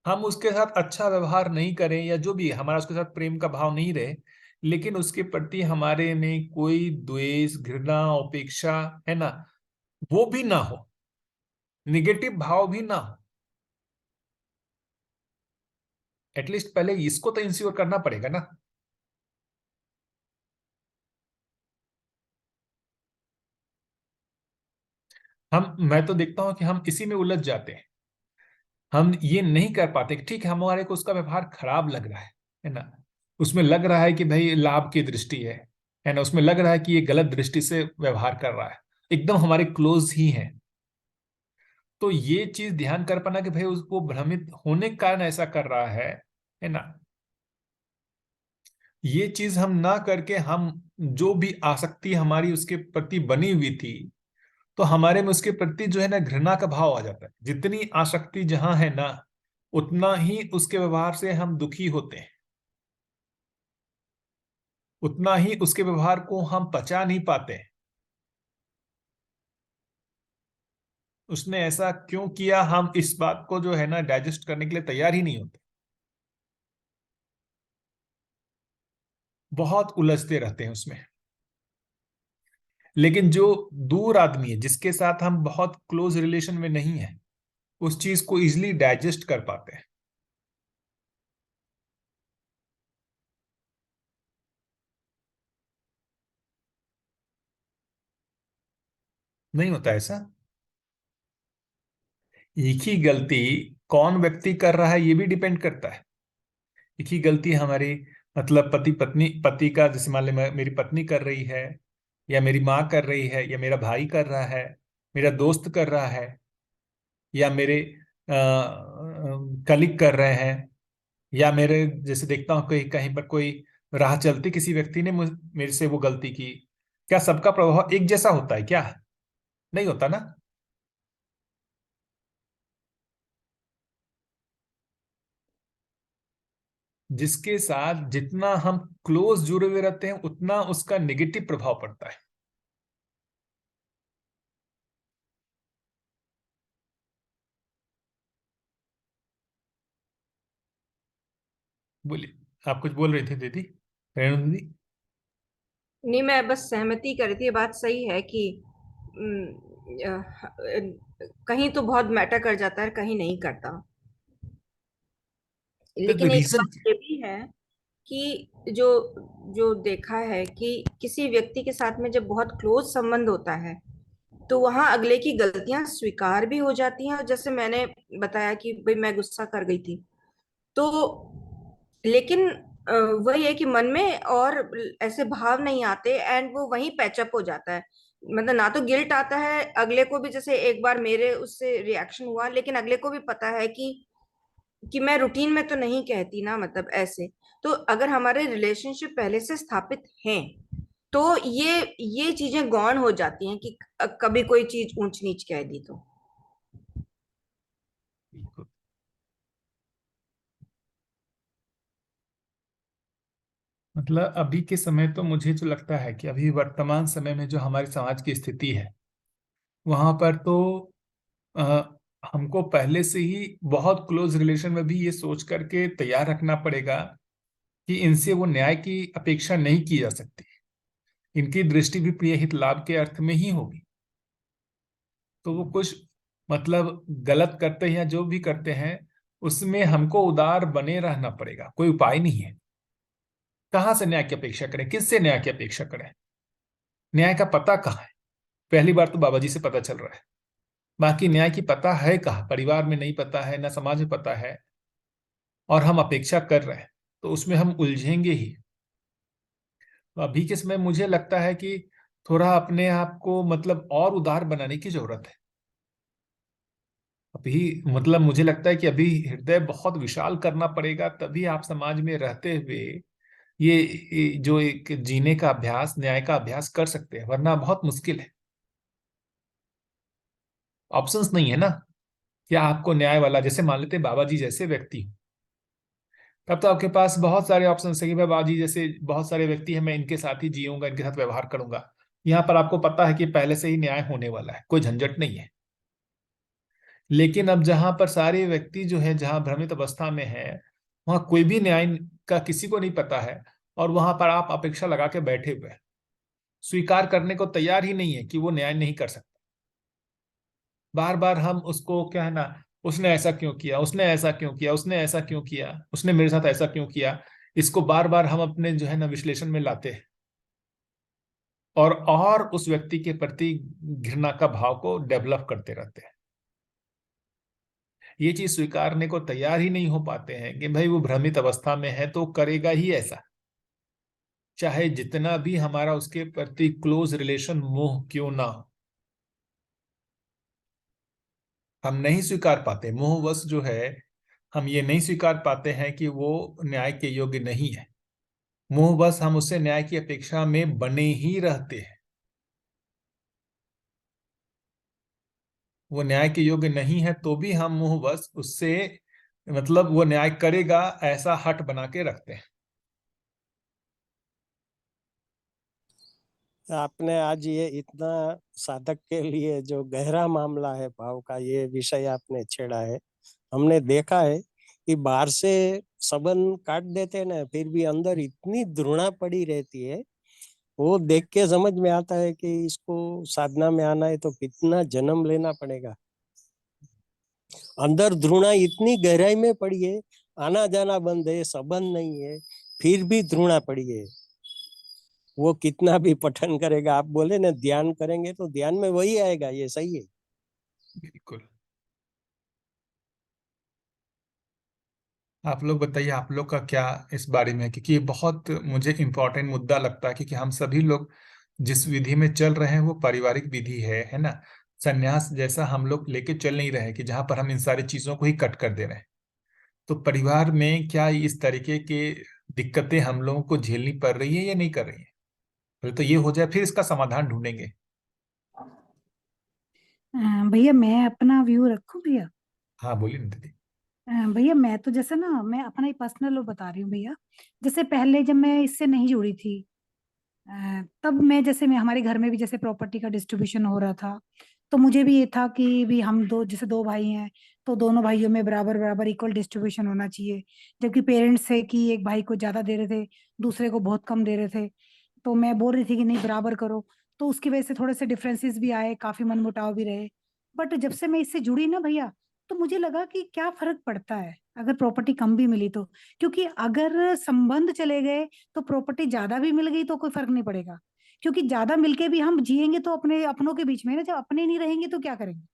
हम उसके साथ अच्छा व्यवहार नहीं करें या जो भी हमारा उसके साथ प्रेम का भाव नहीं रहे, लेकिन उसके प्रति हमारे में कोई द्वेष, घृणा, उपेक्षा, है ना, वो भी ना हो, निगेटिव भाव भी ना हो। एटलीस्ट पहले इसको तो इंश्योर करना पड़ेगा ना। मैं तो देखता हूं कि हम इसी में उलझ जाते हैं। हम ये नहीं कर पाते कि ठीक है, हमारे को उसका व्यवहार खराब लग रहा है ना। उसमें लग रहा है कि भाई लाभ की दृष्टि है ना, उसमें लग रहा है कि ये गलत दृष्टि से व्यवहार कर रहा है, एकदम हमारे क्लोज ही है। तो ये चीज ध्यान कर पाना कि भाई उसको भ्रमित होने के कारण ऐसा कर रहा है ना। ये चीज हम ना करके, हम जो भी आसक्ति हमारी उसके प्रति बनी हुई थी, तो हमारे में उसके प्रति जो है ना घृणा का भाव आ जाता है। जितनी आसक्ति जहां है ना, उतना ही उसके व्यवहार से हम दुखी होते हैं, उतना ही उसके व्यवहार को हम पचा नहीं पाते हैं। उसने ऐसा क्यों किया, हम इस बात को जो है ना डाइजेस्ट करने के लिए तैयार ही नहीं होते। बहुत उलझते रहते हैं उसमें। लेकिन जो दूर आदमी है, जिसके साथ हम बहुत क्लोज रिलेशन में नहीं है, उस चीज को इजिली डाइजेस्ट कर पाते हैं। नहीं होता ऐसा। एक ही गलती कौन व्यक्ति कर रहा है ये भी डिपेंड करता है। एक ही गलती हमारी, मतलब पति पत्नी, पति का जैसे मान ले मेरी पत्नी कर रही है, या मेरी माँ कर रही है, या मेरा भाई कर रहा है, मेरा दोस्त कर रहा है, या मेरे कलीग कर रहे हैं, या मेरे जैसे देखता हूँ कहीं कहीं पर कोई राह चलती किसी व्यक्ति ने मेरे से वो गलती की। क्या सबका प्रभाव एक जैसा होता है क्या? नहीं होता ना। जिसके साथ जितना हम क्लोज जुड़े हुए रहते हैं, उतना उसका नेगेटिव प्रभाव पड़ता है। बोलिए, आप कुछ बोल रही थी दीदी, रेणु दीदी। नहीं, मैं बस सहमति कर रही थी। ये बात सही है कि कहीं तो बहुत मैटर कर जाता है, कहीं नहीं करता। तो लेकिन एक रीजन, बात ये भी है कि जो जो देखा है कि किसी व्यक्ति के साथ में जब बहुत क्लोज संबंध होता है, तो वहां अगले की गलतियां स्वीकार भी हो जाती हैं। और जैसे मैंने बताया कि भाई मैं गुस्सा कर गई थी, तो लेकिन वही है कि मन में और ऐसे भाव नहीं आते, एंड वो वहीं पैचअप हो जाता है। मतलब ना तो गिल्ट आता है अगले को भी, जैसे एक बार मेरे उससे रिएक्शन हुआ, लेकिन अगले को भी पता है कि मैं रूटीन में तो नहीं कहती ना, मतलब ऐसे। तो अगर हमारे रिलेशनशिप पहले से स्थापित हैं, तो ये चीजें गौण हो जाती हैं कि कभी कोई चीज ऊंच नीच कह दी तो। बिल्कुल। मतलब अभी के समय तो मुझे जो लगता है कि अभी वर्तमान समय में जो हमारे समाज की स्थिति है, वहां पर तो अ, हमको पहले से ही बहुत क्लोज रिलेशन में भी ये सोच करके तैयार रखना पड़ेगा कि इनसे वो न्याय की अपेक्षा नहीं की जा सकती। इनकी दृष्टि भी प्रिय हित लाभ के अर्थ में ही होगी। तो वो कुछ मतलब गलत करते हैं या जो भी करते हैं, उसमें हमको उदार बने रहना पड़ेगा, कोई उपाय नहीं है। कहाँ से न्याय की अपेक्षा करें, किससे न्याय की अपेक्षा करें? न्याय का पता कहाँ है? पहली बार तो बाबा जी से पता चल रहा है। बाकी न्याय की पता है कहाँ? परिवार में नहीं पता है, ना समाज में पता है, और हम अपेक्षा कर रहे हैं, तो उसमें हम उलझेंगे ही। तो अभी के समय मुझे लगता है कि थोड़ा अपने आप को मतलब और उदार बनाने की जरूरत है। अभी मतलब मुझे लगता है कि अभी हृदय बहुत विशाल करना पड़ेगा, तभी आप समाज में रहते हुए ये जो एक जीने का अभ्यास, न्याय का अभ्यास कर सकते हैं, वरना बहुत मुश्किल है। ऑप्शंस नहीं है ना, या आपको न्याय वाला, जैसे मान लेते हैं बाबा जी जैसे व्यक्ति, तब तो आपके पास बहुत सारे ऑप्शन है कि भाई बाबा जी जैसे बहुत सारे व्यक्ति हैं, मैं इनके साथ ही जीऊंगा, इनके साथ व्यवहार करूंगा। यहाँ पर आपको पता है कि पहले से ही न्याय होने वाला है, कोई झंझट नहीं है। लेकिन अब जहां पर सारे व्यक्ति जो है, जहां भ्रमित अवस्था में है, वहां कोई भी न्याय का किसी को नहीं पता है, और वहां पर आप अपेक्षा लगा के बैठे हुए हैं, स्वीकार करने को तैयार ही नहीं है कि वो न्याय नहीं कर सकता। बार बार हम उसको क्या है ना, उसने ऐसा क्यों किया, उसने ऐसा क्यों किया, उसने ऐसा क्यों किया, उसने मेरे साथ ऐसा क्यों किया, इसको बार बार हम अपने जो है ना विश्लेषण में लाते हैं, और उस व्यक्ति के प्रति घृणा का भाव को डेवलप करते रहते हैं। ये चीज स्वीकारने को तैयार ही नहीं हो पाते हैं कि भाई वो भ्रमित अवस्था में है तो करेगा ही ऐसा, चाहे जितना भी हमारा उसके प्रति क्लोज रिलेशन मोह क्यों ना हो। हम नहीं स्वीकार पाते, मोहवश जो है, हम ये नहीं स्वीकार पाते हैं कि वो न्याय के योग्य नहीं है। मोहवश हम उससे न्याय की अपेक्षा में बने ही रहते हैं। वो न्याय के योग्य नहीं है तो भी हम मोहवश उससे मतलब वो न्याय करेगा ऐसा हट बना के रखते हैं। आपने आज ये इतना साधक के लिए जो गहरा मामला है भाव का, ये विषय आपने छेड़ा है। हमने देखा है कि बाहर से संबंध काट देते हैं ना, फिर भी अंदर इतनी घृणा पड़ी रहती है। वो देख के समझ में आता है कि इसको साधना में आना है तो कितना जन्म लेना पड़ेगा। अंदर घृणा इतनी गहराई में पड़ी है, आना जाना बंद है, संबंध नहीं है, फिर भी घृणा पड़ी है। वो कितना भी पठन करेगा, आप बोले ना ध्यान करेंगे तो ध्यान में वही आएगा, ये सही है। बिल्कुल। आप लोग बताइए, आप लोग का क्या इस बारे में है? क्योंकि ये बहुत मुझे इम्पोर्टेंट मुद्दा लगता है, क्योंकि हम सभी लोग जिस विधि में चल रहे हैं वो पारिवारिक विधि है ना। संन्यास जैसा हम लोग लेके चल नहीं रहे हैं कि जहां पर हम इन सारी चीजों को ही कट कर दे रहे हैं। तो परिवार में क्या इस तरीके के दिक्कतें हम लोगों को झेलनी पड़ रही है या नहीं कर रही है? पहले तो ये हो जाए, फिर इसका समाधान ढूंढेंगे। भैया मैं अपना व्यू रखूं भैया। हाँ बोलिए ना दीदी। भैया मैं तो जैसे ना, मैं अपना ही पर्सनल बता रही हूँ भैया। जैसे पहले जब मैं इससे नहीं जुड़ी थी, तब मैं जैसे मैं हमारे घर में भी जैसे प्रॉपर्टी का डिस्ट्रीब्यूशन हो रहा था, तो मुझे भी ये था कि भी हम दो जैसे दो भाई हैं, तो दोनों भाइयों में बराबर बराबर इक्वल डिस्ट्रीब्यूशन होना चाहिए। जबकि पेरेंट्स से कि एक भाई को ज्यादा दे रहे थे, दूसरे को बहुत कम दे रहे थे, तो मैं बोल रही थी कि नहीं बराबर करो। तो उसकी वजह से थोड़े से डिफरेंसेस भी आए, काफी मनमुटाव भी रहे। बट जब से मैं इससे जुड़ी ना भैया, तो मुझे लगा कि क्या फर्क पड़ता है अगर प्रॉपर्टी कम भी मिली तो। क्योंकि अगर संबंध चले गए तो प्रॉपर्टी ज्यादा भी मिल गई तो कोई फर्क नहीं पड़ेगा। क्योंकि ज्यादा मिलके भी हम जिएंगे तो अपने अपनों के बीच में ना, जब अपने नहीं रहेंगे तो क्या करेंगे।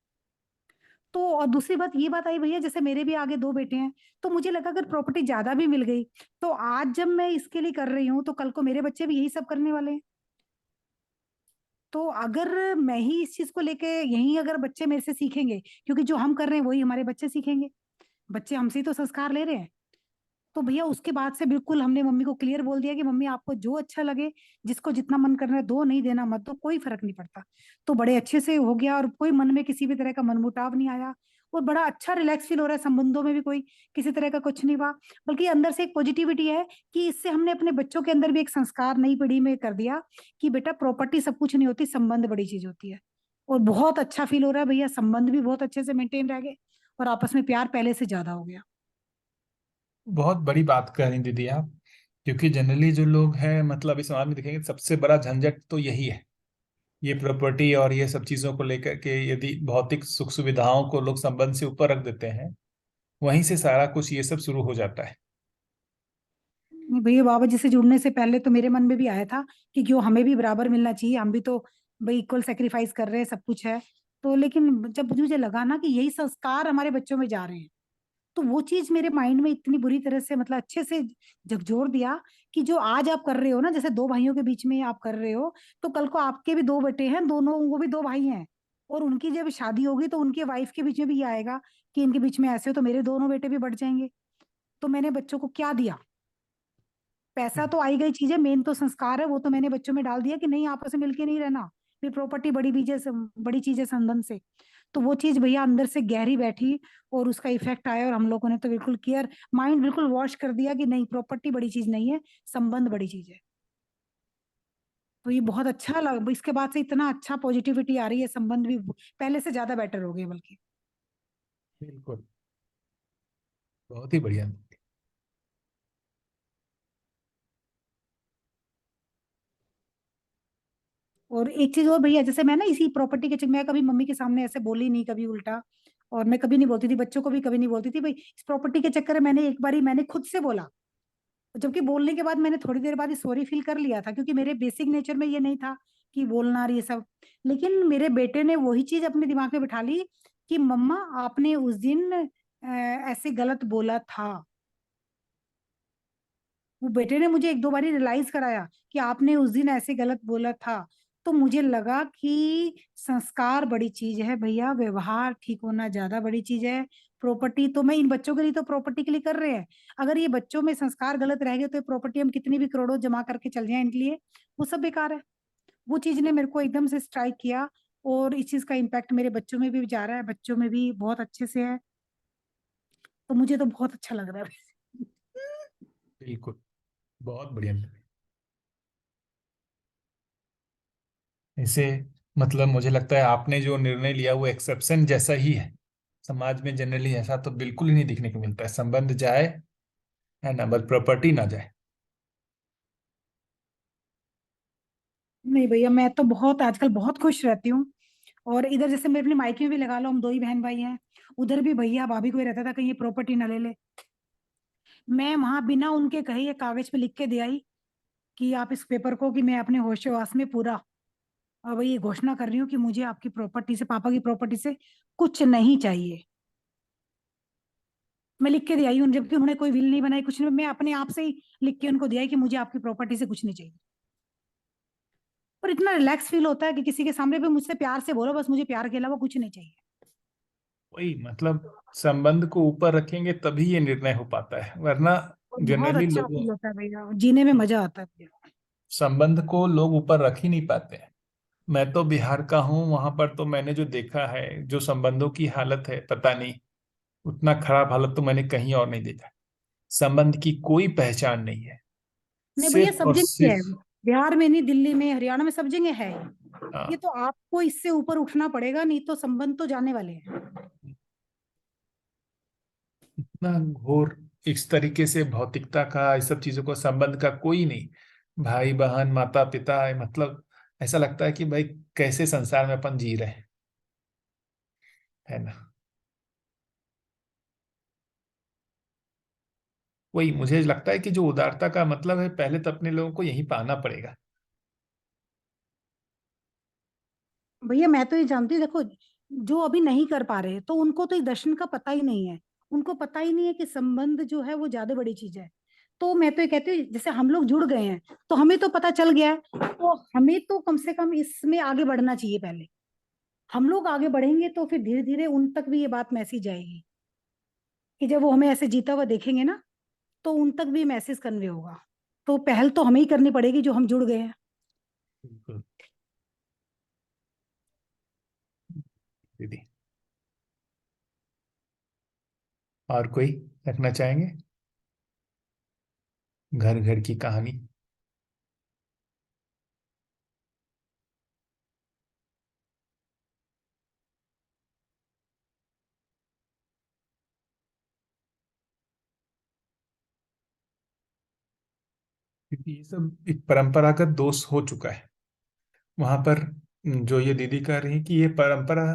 तो और दूसरी बात ये बात आई भैया, जैसे मेरे भी आगे दो बेटे हैं, तो मुझे लगा अगर प्रॉपर्टी ज्यादा भी मिल गई तो आज जब मैं इसके लिए कर रही हूँ तो कल को मेरे बच्चे भी यही सब करने वाले हैं। तो अगर मैं ही इस चीज को लेके यही अगर बच्चे मेरे से सीखेंगे, क्योंकि जो हम कर रहे हैं वही हमारे बच्चे सीखेंगे, बच्चे हमसे ही तो संस्कार ले रहे हैं। तो भैया उसके बाद से बिल्कुल हमने मम्मी को क्लियर बोल दिया कि मम्मी आपको जो अच्छा लगे, जिसको जितना मन करना है दो, नहीं देना मत दो, कोई फर्क नहीं पड़ता। तो बड़े अच्छे से हो गया और कोई मन में किसी भी तरह का मनमुटाव नहीं आया, और बड़ा अच्छा रिलैक्स फील हो रहा है, संबंधों में भी कोई किसी तरह का कुछ नहीं हुआ। बल्कि अंदर से एक पॉजिटिविटी है कि इससे हमने अपने बच्चों के अंदर भी एक संस्कार नई पीढ़ी में कर दिया कि बेटा प्रॉपर्टी सब कुछ नहीं होती, संबंध बड़ी चीज होती है। और बहुत अच्छा फील हो रहा है भैया, संबंध भी बहुत अच्छे से मेंटेन रह गए और आपस में प्यार पहले से ज्यादा हो गया। बहुत बड़ी बात कह रही दीदी आप। क्योंकि जनरली जो लोग हैं, मतलब इस समाज में देखेंगे, सबसे बड़ा झंझट तो यही है, ये प्रॉपर्टी और ये सब चीजों को लेकर के। यदि भौतिक सुख सुविधाओं को लोग संबंध से ऊपर रख देते हैं, वहीं से सारा कुछ ये सब शुरू हो जाता है। नहीं भैया, बाबा जी से जुड़ने से पहले तो मेरे मन में भी आया था कि क्यों हमें भी बराबर मिलना चाहिए, हम भी तो भाई इक्वल सेक्रीफाइस कर रहे हैं, सब कुछ है। तो लेकिन जब मुझे लगा ना कि यही संस्कार हमारे बच्चों में जा रहे हैं, तो वो चीज मेरे माइंड में इतनी बुरी तरह से मतलब अच्छे से झकझोर दिया कि जो आज आप कर रहे हो ना, जैसे दो भाइयों के बीच में आप कर रहे हो, तो कल को आपके भी दो बेटे हैं, दोनों वो भी दो भाई हैं, और उनकी जब शादी होगी तो उनके वाइफ के बीच में भी ये आएगा कि इनके बीच में ऐसे हो, तो मेरे दोनों बेटे भी बढ़ जाएंगे। तो मैंने बच्चों को क्या दिया, पैसा तो आई गई चीज है, मेन तो संस्कार है, वो तो मैंने बच्चों में डाल दिया कि नहीं आपस में मिलके नहीं रहना, फिर प्रॉपर्टी बड़ी बीजे बड़ी चीज है संबंध से। तो वो चीज भैया अंदर से गहरी बैठी और उसका इफेक्ट आया, और हम लोगों ने तो बिल्कुल केयर माइंड बिल्कुल वॉश कर दिया कि नहीं प्रॉपर्टी बड़ी चीज नहीं है, संबंध बड़ी चीज है। तो ये बहुत अच्छा लग, इसके बाद से इतना अच्छा पॉजिटिविटी आ रही है, संबंध भी पहले से ज्यादा बेटर हो गए बल्कि। बिल्कुल, बहुत ही बढ़िया। और एक चीज और भैया, जैसे मैं ना इसी प्रॉपर्टी के चक्कर, मैं कभी मम्मी के सामने ऐसे बोली नहीं कभी उल्टा, और मैं कभी नहीं बोलती थी, बच्चों को भी कभी नहीं बोलती थी भाई इस प्रॉपर्टी के चक्कर में। मैंने एक बारी मैंने खुद से बोला, जबकि बोलने के बाद मैंने थोड़ी देर बाद ही सॉरी फील कर लिया था, क्योंकि मेरे बेसिक नेचर में ये नहीं था कि बोलना और ये सब। लेकिन मेरे बेटे ने वही चीज अपने दिमाग में बिठा ली कि मम्मा आपने उस दिन ऐसे गलत बोला था। वो बेटे ने मुझे एक दो बारी रियलाइज कराया कि आपने उस दिन ऐसे गलत बोला था। तो मुझे लगा कि संस्कार बड़ी चीज है भैया, व्यवहार ठीक होना ज्यादा बड़ी चीज है। प्रॉपर्टी तो मैं इन बच्चों के लिए तो प्रॉपर्टी के लिए कर रहे हैं, अगर ये बच्चों में संस्कार गलत रह गए तो प्रॉपर्टी हम कितनी भी करोड़ों जमा करके चल जाए इनके लिए, वो सब बेकार है। वो चीज ने मेरे को एकदम से स्ट्राइक किया, और इस चीज का इम्पैक्ट मेरे बच्चों में भी जा रहा है, बच्चों में भी बहुत अच्छे से है। तो मुझे तो बहुत अच्छा लग रहा है। बिल्कुल, बहुत बढ़िया। इसे, मतलब मुझे लगता है आपने जो निर्णय लिया वो एक्सेप्शन जैसा ही है। समाज में जनरली ऐसा तो बिल्कुल ही नहीं दिखने को मिलता है, संबंध जाए है ना, बस प्रॉपर्टी ना जाए। नहीं भैया, मैं तो बहुत आजकल बहुत खुश रहती हूँ। और इधर जैसे मैं अपने मायके में भी लगा लो, हम दो ही बहन भाई हैं, उधर भी भैया भाभी को ही रहता था कहीं ये प्रॉपर्टी ना ले ले। मैं वहां बिना उनके कहे ये कागज पे लिख के दे आई कि आप इस पेपर को, कि मैं अपने होशोहवास में पूरा अब ये घोषणा कर रही हूँ कि मुझे आपकी प्रॉपर्टी से, पापा की प्रॉपर्टी से कुछ नहीं चाहिए। मैं लिख के दे आई हूँ, जबकि उन्होंने कोई विल नहीं बनाई, कुछ नहीं, मैं अपने आप से ही लिख के उनको दिया कि मुझे आपकी प्रॉपर्टी से कुछ नहीं चाहिए। और इतना रिलैक्स फील होता है कि किसी के सामने भी मुझसे प्यार से बोलो, बस मुझे प्यार के अलावा कुछ नहीं चाहिए। वही मतलब, संबंध को ऊपर रखेंगे तभी ये निर्णय हो पाता है, वरना और बहुत जनरली अच्छा लोगों, फील होता है भैया, जीने में मजा आता है भैया। संबंध को लोग ऊपर रख ही नहीं पाते हैं। मैं तो बिहार का हूँ, वहां पर तो मैंने जो देखा है, जो संबंधों की हालत है, पता नहीं, उतना खराब हालत तो मैंने कहीं और नहीं देखा। संबंध की कोई पहचान नहीं है, नहीं भैया, सिर्फ सब और जगह है, सिर्फ। बिहार में नहीं, दिल्ली में, हरियाणा में, सब जगह है। ये हाँ, तो आपको इससे ऊपर उठना पड़ेगा, नहीं तो संबंध तो जाने वाले हैं। इतना घोर इस तरीके से भौतिकता का, इस सब चीजों को, संबंध का कोई नहीं। भाई बहन माता पिता, मतलब ऐसा लगता है कि भाई कैसे संसार में अपन जी रहे हैं, है ना। वही मुझे लगता है कि जो उदारता का मतलब है, पहले तो अपने लोगों को यही पाना पड़ेगा। भैया मैं तो ये जानती हूँ, देखो जो अभी नहीं कर पा रहे तो उनको तो ये दर्शन का पता ही नहीं है, उनको पता ही नहीं है कि संबंध जो है वो ज्यादा बड़ी चीज है। तो मैं तो ये कहती हूँ जैसे हम लोग जुड़ गए हैं तो हमें तो पता चल गया है, तो हमें तो कम से कम इसमें आगे बढ़ना चाहिए। पहले हम लोग आगे बढ़ेंगे तो फिर धीरे धीरे उन तक भी ये बात मैसेज जाएगी, कि जब वो हमें ऐसे जीता हुआ देखेंगे ना तो उन तक भी मैसेज कन्वे होगा। तो पहल तो हमें ही करनी पड़ेगी जो हम जुड़ गए हैं। बिल्कुल दीदी। और कोई रखना चाहेंगे घर घर की कहानी? क्योंकि ये सब एक परंपरागत दोष हो चुका है वहां पर। जो ये दीदी कह रही है कि ये परंपरा,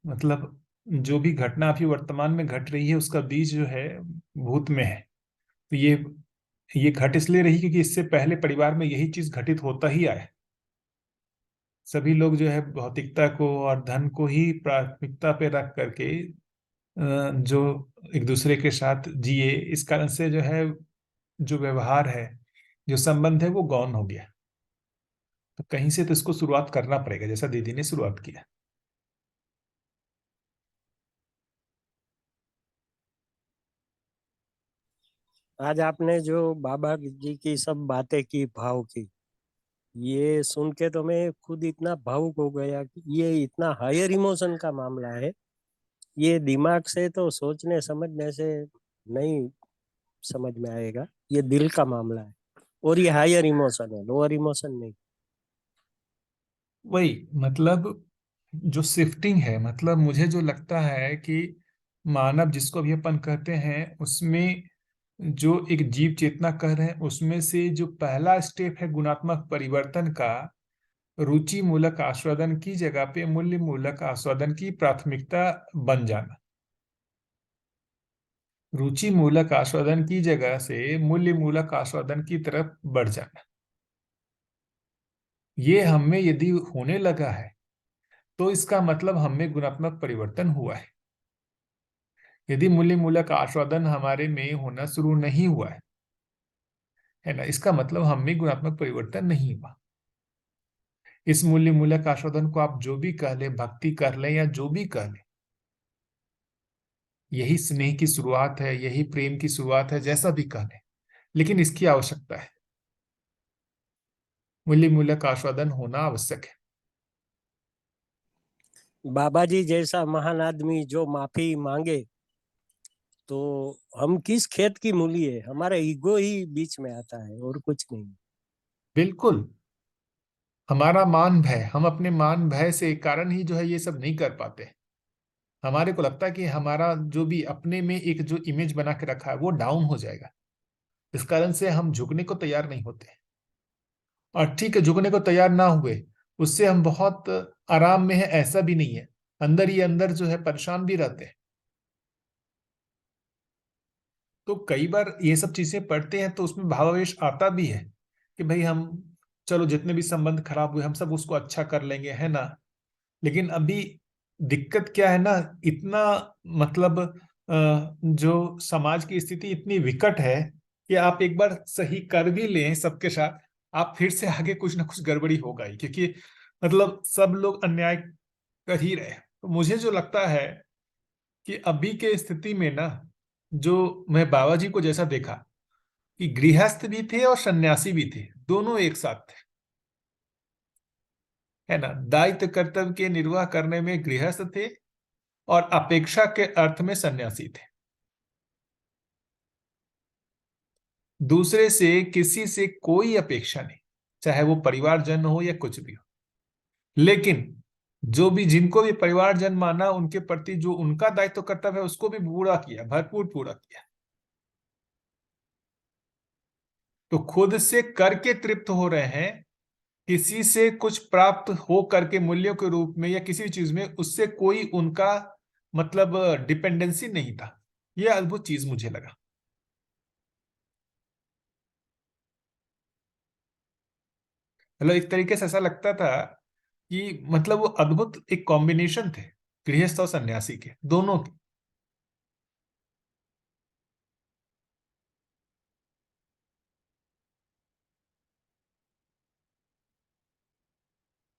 मतलब जो भी घटना अभी वर्तमान में घट रही है उसका बीज जो है भूत में है। तो ये घट इसलिए रही क्योंकि इससे पहले परिवार में यही चीज घटित होता ही आया है। सभी लोग जो है भौतिकता को और धन को ही प्राथमिकता पे रख करके जो एक दूसरे के साथ जिए, इस कारण से जो है जो व्यवहार है, जो संबंध है वो गौण हो गया। तो कहीं से तो इसको शुरुआत करना पड़ेगा, जैसा दीदी ने शुरुआत किया। आज आपने जो बाबा जी की सब बातें की भाव की, ये सुन के तो मैं खुद इतना भावुक हो गया कि ये इतना हायर इमोशन का मामला है। ये दिमाग से तो सोचने समझने से नहीं समझ में आएगा, ये दिल का मामला है। और ये हायर इमोशन है, लोअर इमोशन नहीं। वही मतलब जो शिफ्टिंग है, मतलब मुझे जो लगता है कि मानव जिसको अभी अपन कहते हैं उसमें जो एक जीव चेतना कह रहे हैं, उसमें से जो पहला स्टेप है गुणात्मक परिवर्तन का, रुचि मूलक आस्वादन की जगह पे मूल्य मूलक आस्वादन की प्राथमिकता बन जाना। रुचि मूलक आस्वादन की जगह से मूल्य मूलक आस्वादन की तरफ बढ़ जाना। ये हम में यदि होने लगा है तो इसका मतलब हम में गुणात्मक परिवर्तन हुआ है। यदि मूल्य मूलक आस्वादन हमारे में होना शुरू नहीं हुआ है ना, इसका मतलब हम में गुणात्मक परिवर्तन नहीं हुआ। इस मूल्य मूलक आस्वादन को आप जो भी कह ले, भक्ति कर ले या जो भी कह ले, यही स्नेह की शुरुआत है, यही प्रेम की शुरुआत है, जैसा भी कह ले, लेकिन इसकी आवश्यकता है। मूल्य मूलक आस्वादन होना आवश्यक है। बाबा जी जैसा महान आदमी जो माफी मांगे तो हम किस खेत की मूली है, हमारा ईगो ही बीच में आता है और कुछ नहीं। बिल्कुल। हमारा मान भय, हम अपने मान भय से कारण ही जो है ये सब नहीं कर पाते। हमारे को लगता है कि हमारा जो भी अपने में एक जो इमेज बना के रखा है वो डाउन हो जाएगा, इस कारण से हम झुकने को तैयार नहीं होते। और ठीक है, झुकने को तैयार ना हुए उससे हम बहुत आराम में है ऐसा भी नहीं है, अंदर ही अंदर जो है परेशान भी रहते हैं। तो कई बार ये सब चीजें पढ़ते हैं तो उसमें भावावेश आता भी है कि भाई हम, चलो जितने भी संबंध खराब हुए हम सब उसको अच्छा कर लेंगे, है ना। लेकिन अभी दिक्कत क्या है ना, इतना मतलब जो समाज की स्थिति इतनी विकट है कि आप एक बार सही कर भी लें सबके साथ, आप फिर से आगे कुछ ना कुछ गड़बड़ी होगा ही, क्योंकि मतलब सब लोग अन्याय कर ही रहे हैं। तो मुझे जो लगता है कि अभी के स्थिति में ना, जो मैं बाबा जी को जैसा देखा कि गृहस्थ भी थे और सन्यासी भी थे, दोनों एक साथ थे, है ना। दायित्व कर्तव्य के निर्वाह करने में गृहस्थ थे और अपेक्षा के अर्थ में सन्यासी थे। दूसरे से किसी से कोई अपेक्षा नहीं, चाहे वो परिवारजन हो या कुछ भी हो। लेकिन जो भी जिनको भी परिवारजन माना, उनके प्रति जो उनका दायित्व कर्तव्य है उसको भी पूरा किया, भरपूर पूरा किया। तो खुद से करके तृप्त हो रहे हैं, किसी से कुछ प्राप्त हो करके मूल्यों के रूप में या किसी चीज में उससे कोई उनका मतलब डिपेंडेंसी नहीं था। यह अद्भुत चीज मुझे लगा। मतलब एक तरीके से ऐसा लगता था कि मतलब वो अद्भुत एक कॉम्बिनेशन थे गृहस्थ और सन्यासी के, दोनों के।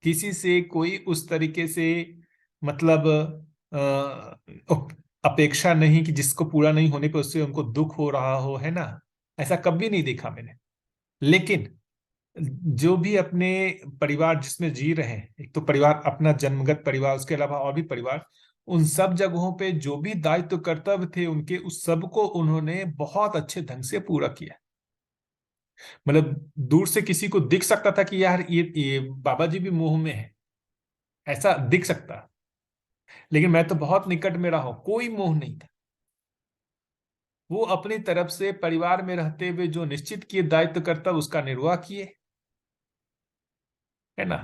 किसी से कोई उस तरीके से मतलब अपेक्षा नहीं कि जिसको पूरा नहीं होने पर उससे उनको दुख हो रहा हो, है ना। ऐसा कभी नहीं देखा मैंने। लेकिन जो भी अपने परिवार जिसमें जी रहे हैं, एक तो परिवार अपना जन्मगत परिवार, उसके अलावा और भी परिवार, उन सब जगहों पे जो भी दायित्व कर्तव्य थे उनके, उस सब को उन्होंने बहुत अच्छे ढंग से पूरा किया। मतलब दूर से किसी को दिख सकता था कि यार ये बाबा जी भी मोह में है, ऐसा दिख सकता। लेकिन मैं तो बहुत निकट में रहा हूं, कोई मोह नहीं था। वो अपनी तरफ से परिवार में रहते हुए जो निश्चित किए दायित्व कर्तव्य उसका निर्वाह किए, है ना।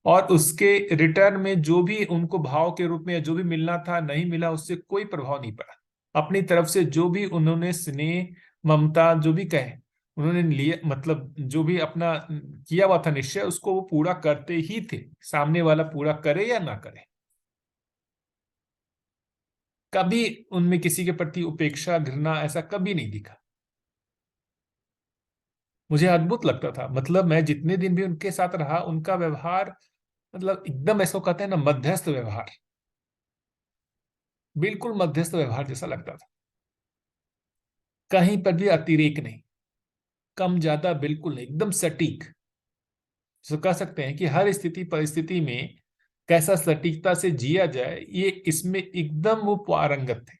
और उसके रिटर्न में जो भी उनको भाव के रूप में या जो भी मिलना था नहीं मिला, उससे कोई प्रभाव नहीं पड़ा। अपनी तरफ से जो भी उन्होंने स्नेह ममता जो भी कहे उन्होंने लिए, मतलब जो भी अपना किया हुआ था निश्चय, उसको वो पूरा करते ही थे, सामने वाला पूरा करे या ना करे। कभी उनमें किसी के प्रति उपेक्षा घृणा ऐसा कभी नहीं दिखा। मुझे अद्भुत लगता था। मतलब मैं जितने दिन भी उनके साथ रहा, उनका व्यवहार मतलब एकदम ऐसा कहते हैं ना, मध्यस्थ व्यवहार, बिल्कुल मध्यस्थ व्यवहार जैसा लगता था। कहीं पर भी अतिरेक नहीं, कम ज्यादा बिल्कुल नहीं, एकदम सटीक। तो कह सकते हैं कि हर स्थिति परिस्थिति में कैसा सटीकता से जिया जाए, ये इसमें एकदम वो पारंगत थे।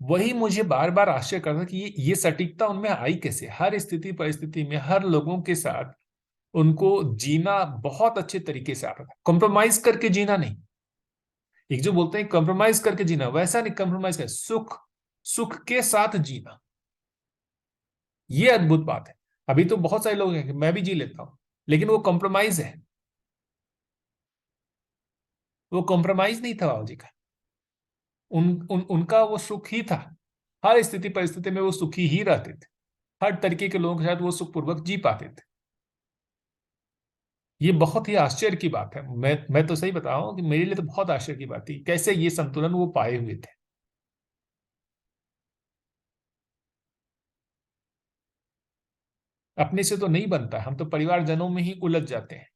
वही मुझे बार बार आश्चर्य करता कि ये सटीकता उनमें आई कैसे। हर स्थिति परिस्थिति में हर लोगों के साथ उनको जीना बहुत अच्छे तरीके से आता था, कॉम्प्रोमाइज करके जीना नहीं। एक जो बोलते हैं कॉम्प्रोमाइज करके जीना, वैसा नहीं, कॉम्प्रोमाइज कर, सुख सुख के साथ जीना, ये अद्भुत बात है। अभी तो बहुत सारे लोग हैं कि मैं भी जी लेता हूं, लेकिन वो कॉम्प्रोमाइज है। वो कॉम्प्रोमाइज नहीं था बाबू जी का। उनका वो सुख ही था। हर स्थिति परिस्थिति में वो सुखी ही रहते थे। हर तरीके के लोगों के साथ वो सुखपूर्वक जी पाते थे। ये बहुत ही आश्चर्य की बात है। मैं तो सही बता रहा हूं कि मेरे लिए तो बहुत आश्चर्य की बात थी कैसे ये संतुलन वो पाए हुए थे। अपने से तो नहीं बनता, हम तो परिवारजनों में ही उलझ जाते हैं।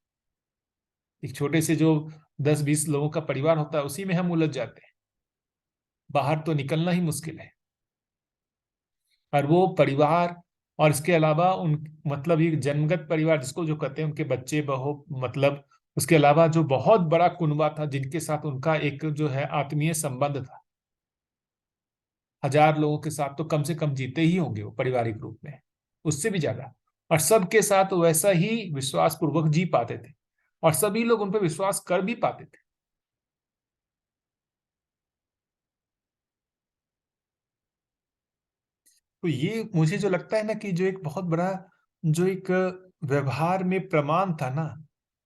एक छोटे से जो 10-20 लोगों का परिवार होता है उसी में हम उलझ जाते हैं, बाहर तो निकलना ही मुश्किल है। और वो परिवार, और इसके अलावा उन मतलब ये जन्मगत परिवार जिसको जो कहते हैं, उनके बच्चे बहू, मतलब उसके अलावा जो बहुत बड़ा कुनबा था जिनके साथ उनका एक जो है आत्मीय संबंध था। 1000 लोगों के साथ तो कम से कम जीते ही होंगे वो पारिवारिक रूप में, उससे भी ज्यादा। और सबके साथ वैसा ही विश्वास पूर्वक जी पाते थे, और सभी लोग उन पर विश्वास कर भी पाते थे। तो ये मुझे जो लगता है ना कि जो एक बहुत बड़ा जो एक व्यवहार में प्रमाण था ना,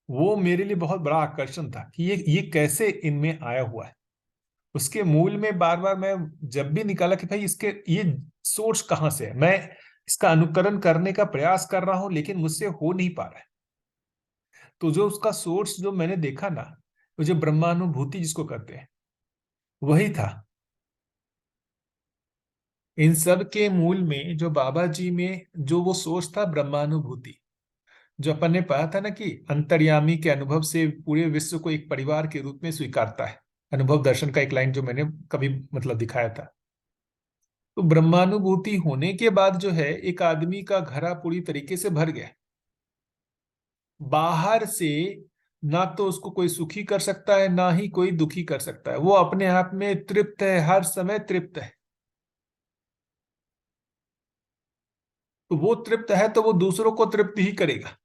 वो मेरे लिए बहुत बड़ा आकर्षण था कि ये कैसे इनमें आया हुआ है। उसके मूल में बार बार मैं जब भी निकाला कि भाई इसके ये सोर्स कहाँ से है, मैं इसका अनुकरण करने का प्रयास कर रहा हूं लेकिन मुझसे हो नहीं पा रहा है। तो जो उसका सोर्स जो मैंने देखा ना, वो जो ब्रह्मानुभूति जिसको कहते हैं, वही था। इन सब के मूल में जो बाबा जी में जो वो सोच था, ब्रह्मानुभूति, जो अपन ने पढ़ा था ना कि अंतर्यामी के अनुभव से पूरे विश्व को एक परिवार के रूप में स्वीकारता है। अनुभव दर्शन का एक लाइन जो मैंने कभी मतलब दिखाया था। तो ब्रह्मानुभूति होने के बाद जो है एक आदमी का घड़ा पूरी तरीके से भर गया। बाहर से ना तो उसको कोई सुखी कर सकता है ना ही कोई दुखी कर सकता है, वो अपने आप में तृप्त है, हर समय तृप्त है। तो वो तृप्त है तो वो दूसरों को तृप्त ही करेगा।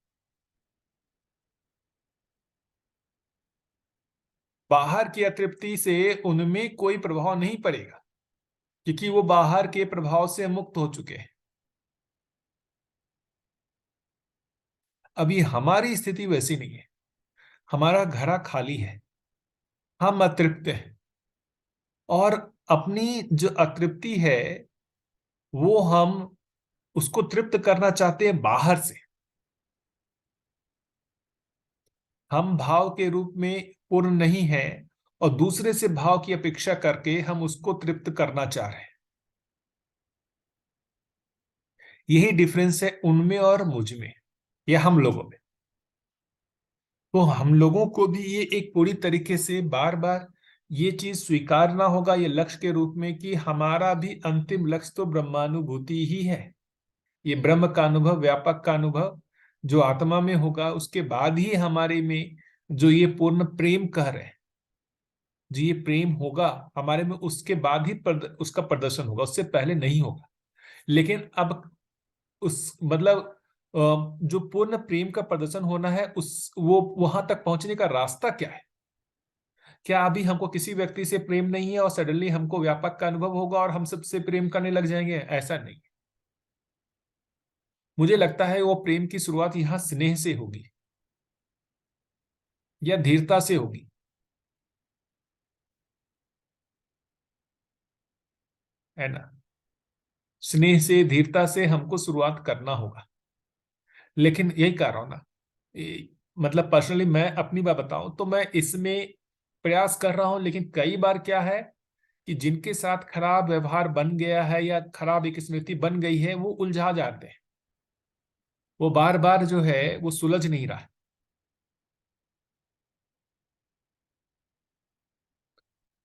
बाहर की अतृप्ति से उनमें कोई प्रभाव नहीं पड़ेगा, क्योंकि वो बाहर के प्रभाव से मुक्त हो चुके हैं। अभी हमारी स्थिति वैसी नहीं है, हमारा घड़ा खाली है, हम अतृप्त हैं। और अपनी जो अतृप्ति है वो हम, उसको तृप्त करना चाहते हैं बाहर से। हम भाव के रूप में पूर्ण नहीं है और दूसरे से भाव की अपेक्षा करके हम उसको तृप्त करना चाह रहे हैं। यही डिफरेंस है उनमें और मुझ में या हम लोगों में। तो हम लोगों को भी ये एक पूरी तरीके से बार बार ये चीज स्वीकारना होगा ये लक्ष्य के रूप में कि हमारा भी अंतिम लक्ष्य तो ब्रह्मानुभूति ही है। ये ब्रह्म का अनुभव, व्यापक का अनुभव जो आत्मा में होगा, उसके बाद ही हमारे में जो ये पूर्ण प्रेम कह रहे हैं, जो ये प्रेम होगा हमारे में, उसके बाद ही उसका प्रदर्शन होगा, उससे पहले नहीं होगा। लेकिन अब उस मतलब जो पूर्ण प्रेम का प्रदर्शन होना है, उस वो वहां तक पहुंचने का रास्ता क्या है? क्या अभी हमको किसी व्यक्ति से प्रेम नहीं है और सडनली हमको व्यापक का अनुभव होगा और हम सबसे प्रेम करने लग जाएंगे? ऐसा नहीं। मुझे लगता है वो प्रेम की शुरुआत यहां स्नेह से होगी या धीरता से होगी, है ना? स्नेह से, धीरता से हमको शुरुआत करना होगा। लेकिन यही कह रहा हूं ना, मतलब पर्सनली मैं अपनी बात बताऊं तो मैं इसमें प्रयास कर रहा हूं, लेकिन कई बार क्या है कि जिनके साथ खराब व्यवहार बन गया है या खराब एक स्मृति बन गई है, वो उलझा जाते हैं। वो बार बार जो है वो सुलझ नहीं रहा।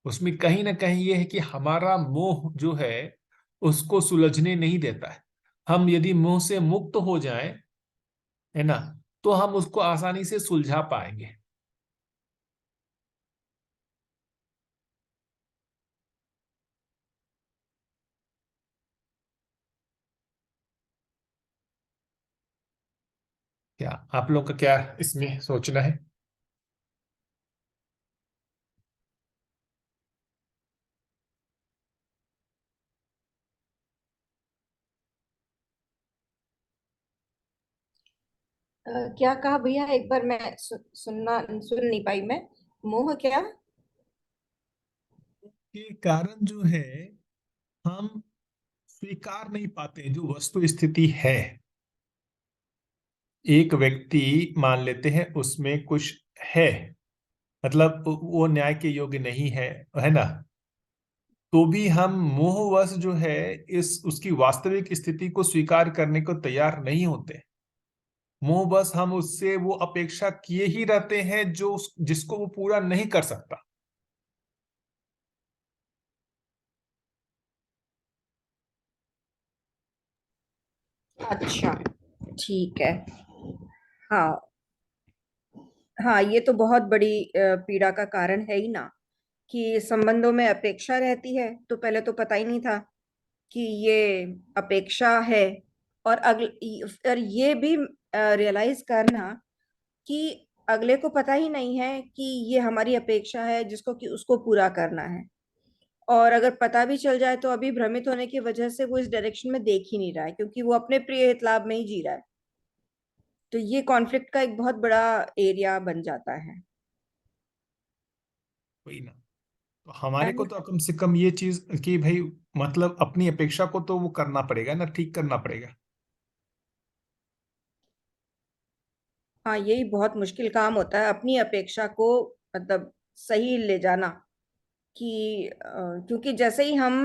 उसमें कहीं ना कहीं ये है कि हमारा मोह जो है उसको सुलझने नहीं देता है। हम यदि मोह से मुक्त हो जाएं, है ना, तो हम उसको आसानी से सुलझा पाएंगे। क्या आप लोग का क्या इसमें सोचना है? क्या कहा भैया? एक बार मैं सुन नहीं पाई मैं। मोह क्या? के कारण जो है हम स्वीकार नहीं पाते जो वस्तु स्थिति है। एक व्यक्ति मान लेते हैं उसमें कुछ है, मतलब वो न्याय के योग्य नहीं है ना, तो भी हम मोहवश जो है इस उसकी वास्तविक स्थिति को स्वीकार करने को तैयार नहीं होते। मोहवश हम उससे वो अपेक्षा किए ही रहते हैं जो जिसको वो पूरा नहीं कर सकता। अच्छा, ठीक है। हाँ, हाँ, ये तो बहुत बड़ी पीड़ा का कारण है ही ना, कि संबंधों में अपेक्षा रहती है। तो पहले तो पता ही नहीं था कि ये अपेक्षा है। और और ये भी रियलाइज करना कि अगले को पता ही नहीं है कि ये हमारी अपेक्षा है, जिसको कि उसको पूरा करना है। और अगर पता भी चल जाए तो अभी भ्रमित होने की वजह से वो इस डायरेक्शन में देख ही नहीं रहा है, क्योंकि वो अपने प्रिय हित लाभ में ही जी रहा है। तो ये कॉन्फ्लिक्ट का एक बहुत बड़ा एरिया बन जाता है। वही ना। तो हमारे को एंड तो कम से कम ये चीज कि भाई, मतलब अपनी अपेक्षा को तो वो करना पड़ेगा ना, ठीक करना पड़ेगा। हाँ, यही बहुत मुश्किल काम होता है, अपनी अपेक्षा को मतलब सही ले जाना। कि क्योंकि जैसे ही हम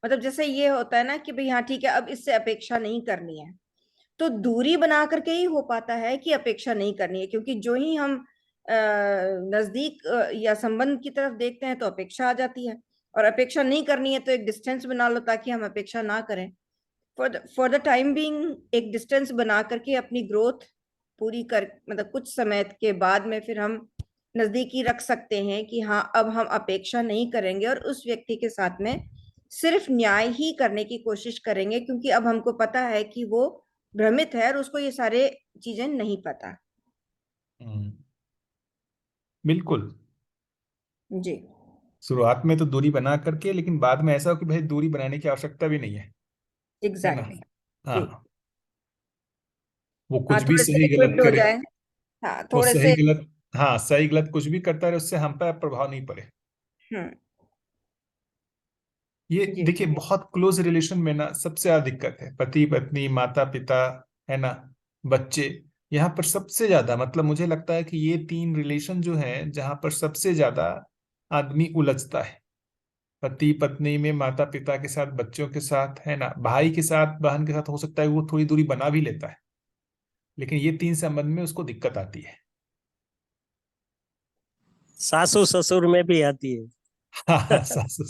मतलब जैसे ये होता है ना कि भाई हाँ ठीक है, अब इससे अपेक्षा नहीं करनी है, तो दूरी बना करके ही हो पाता है कि अपेक्षा नहीं करनी है। क्योंकि जो ही हम नजदीक या संबंध की तरफ देखते हैं तो अपेक्षा आ जाती है। और अपेक्षा नहीं करनी है तो एक डिस्टेंस बना लो ताकि हम अपेक्षा ना करें। फॉर द टाइम बीइंग एक डिस्टेंस बना करके अपनी ग्रोथ पूरी कर मतलब कुछ समय के बाद में फिर हम नजदीकी रख सकते हैं कि हाँ अब हम अपेक्षा नहीं करेंगे और उस व्यक्ति के साथ में सिर्फ न्याय ही करने की कोशिश करेंगे, क्योंकि अब हमको पता है कि वो भ्रमित है और उसको ये सारे चीजें नहीं पता। हम्म, बिल्कुल। जी। शुरुआत में तो दूरी बना करके, लेकिन बाद में ऐसा हो कि भाई दूरी बनाने की आवश्यकता भी नहीं है ना? एग्जैक्टली। जी। हाँ, वो हाँ, कुछ भी थोड़े से सही गलत इक्विप्ड हो करे, जाए। हाँ, वो थोड़े सही से। गलत, हाँ सही गलत कुछ भी करता रहे, उससे हम पर प्रभाव नहीं पड़े। हम्म। ये जी। देखिए, बहुत क्लोज रिलेशन में ना सबसे ज्यादा दिक्कत है पति पत्नी, माता पिता, है ना, बच्चे। यहाँ पर सबसे ज्यादा मतलब मुझे लगता है कि ये 3 रिलेशन जो हैं जहां पर सबसे ज्यादा आदमी उलझता है, पति पत्नी में, माता पिता के साथ, बच्चों के साथ, है ना, भाई के साथ, बहन के साथ, हो सकता है वो थोड़ी दूरी बना भी लेता है, लेकिन ये 3 संबंध में उसको दिक्कत आती है। सासू ससुर में भी आती है। हाँ, सासू।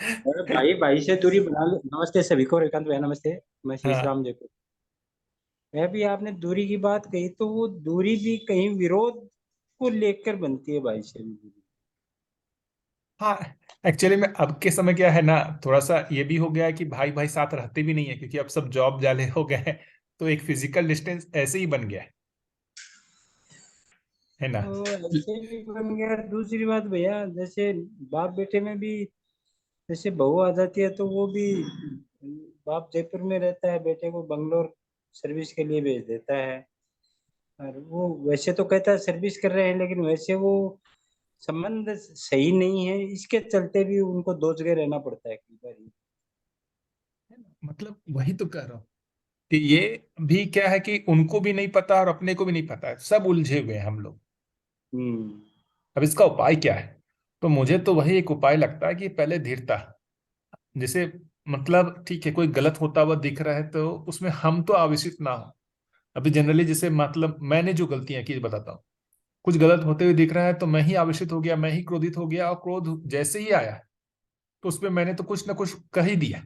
अरे भाई भाई से दूरी बना ले। नमस्ते सभी को, रेखांत भैया नमस्ते। मैं शीश हाँ, राम जयपुर। मैं भी, आपने दूरी की बात कही तो वो दूरी भी कहीं विरोध को लेकर बनती है भाई से भी दूरी। हाँ। एक्चुअली में अब के समय क्या है ना, थोड़ा सा ये भी हो गया है कि भाई भाई साथ रहते भी नहीं है, क्योंकि अब सब जॉब जाले हो गए हैं, तो एक फिजिकल डिस्टेंस ऐसे ही बन गया है ना। तो ऐसे भी बन गया। दूसरी बात भैया, जैसे बाप बेटे में भी, जैसे बहू आ जाती है तो वो भी, बाप जयपुर में रहता है, बेटे को बंगलोर सर्विस के लिए भेज देता है। और वो वैसे तो कहता है सर्विस कर रहे हैं, लेकिन वैसे वो संबंध सही नहीं है, इसके चलते भी उनको दो जगह रहना पड़ता है कई बार। मतलब वही तो कह रहा हूँ कि ये भी क्या है कि उनको भी नहीं पता और अपने को भी नहीं पता है, सब उलझे हुए हैं हम लोग। हम्म। अब इसका उपाय क्या है? तो मुझे तो वही एक उपाय लगता है कि पहले धीरता। जैसे मतलब ठीक है, कोई गलत होता हुआ दिख रहा है तो उसमें हम तो आवेशित ना हो। अभी जनरली जैसे मतलब मैंने जो गलतियां की बताता हूँ, कुछ गलत होते हुए दिख रहा है तो मैं ही आवेशित हो गया, मैं ही क्रोधित हो गया, और क्रोध जैसे ही आया तो उसमें मैंने तो कुछ ना कुछ कह ही दिया।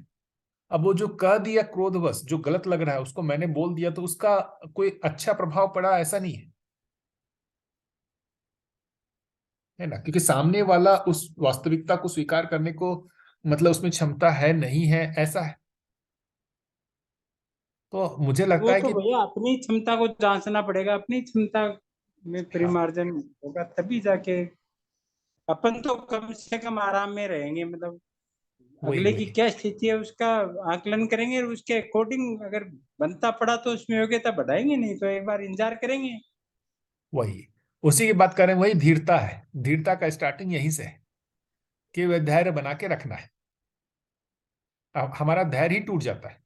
अब वो जो कह दिया क्रोधवश, जो गलत लग रहा है उसको मैंने बोल दिया, तो उसका कोई अच्छा प्रभाव पड़ा ऐसा नहीं है, है ना, क्योंकि सामने वाला उस वास्तविकता को स्वीकार करने को मतलब उसमें क्षमता है नहीं है ऐसा है। तो मुझे लगता वो है तो कि भैया अपनी क्षमता को जांचना पड़ेगा, अपनी क्षमता में हाँ, परिमार्जन होगा तभी जाके अपन तो कम से कम आराम में रहेंगे। मतलब वही अगले की वही क्या स्थिति है उसका आकलन करेंगे, और उसके अकॉर्डिंग अगर बनता पड़ा तो उसमें योग्यता बढ़ाएंगे, नहीं तो एक बार इंतजार करेंगे। वही उसी की बात करें, वही धीरता है। धीरता का स्टार्टिंग यहीं से है कि वह धैर्य बना के रखना है। अब हमारा धैर्य ही टूट जाता है।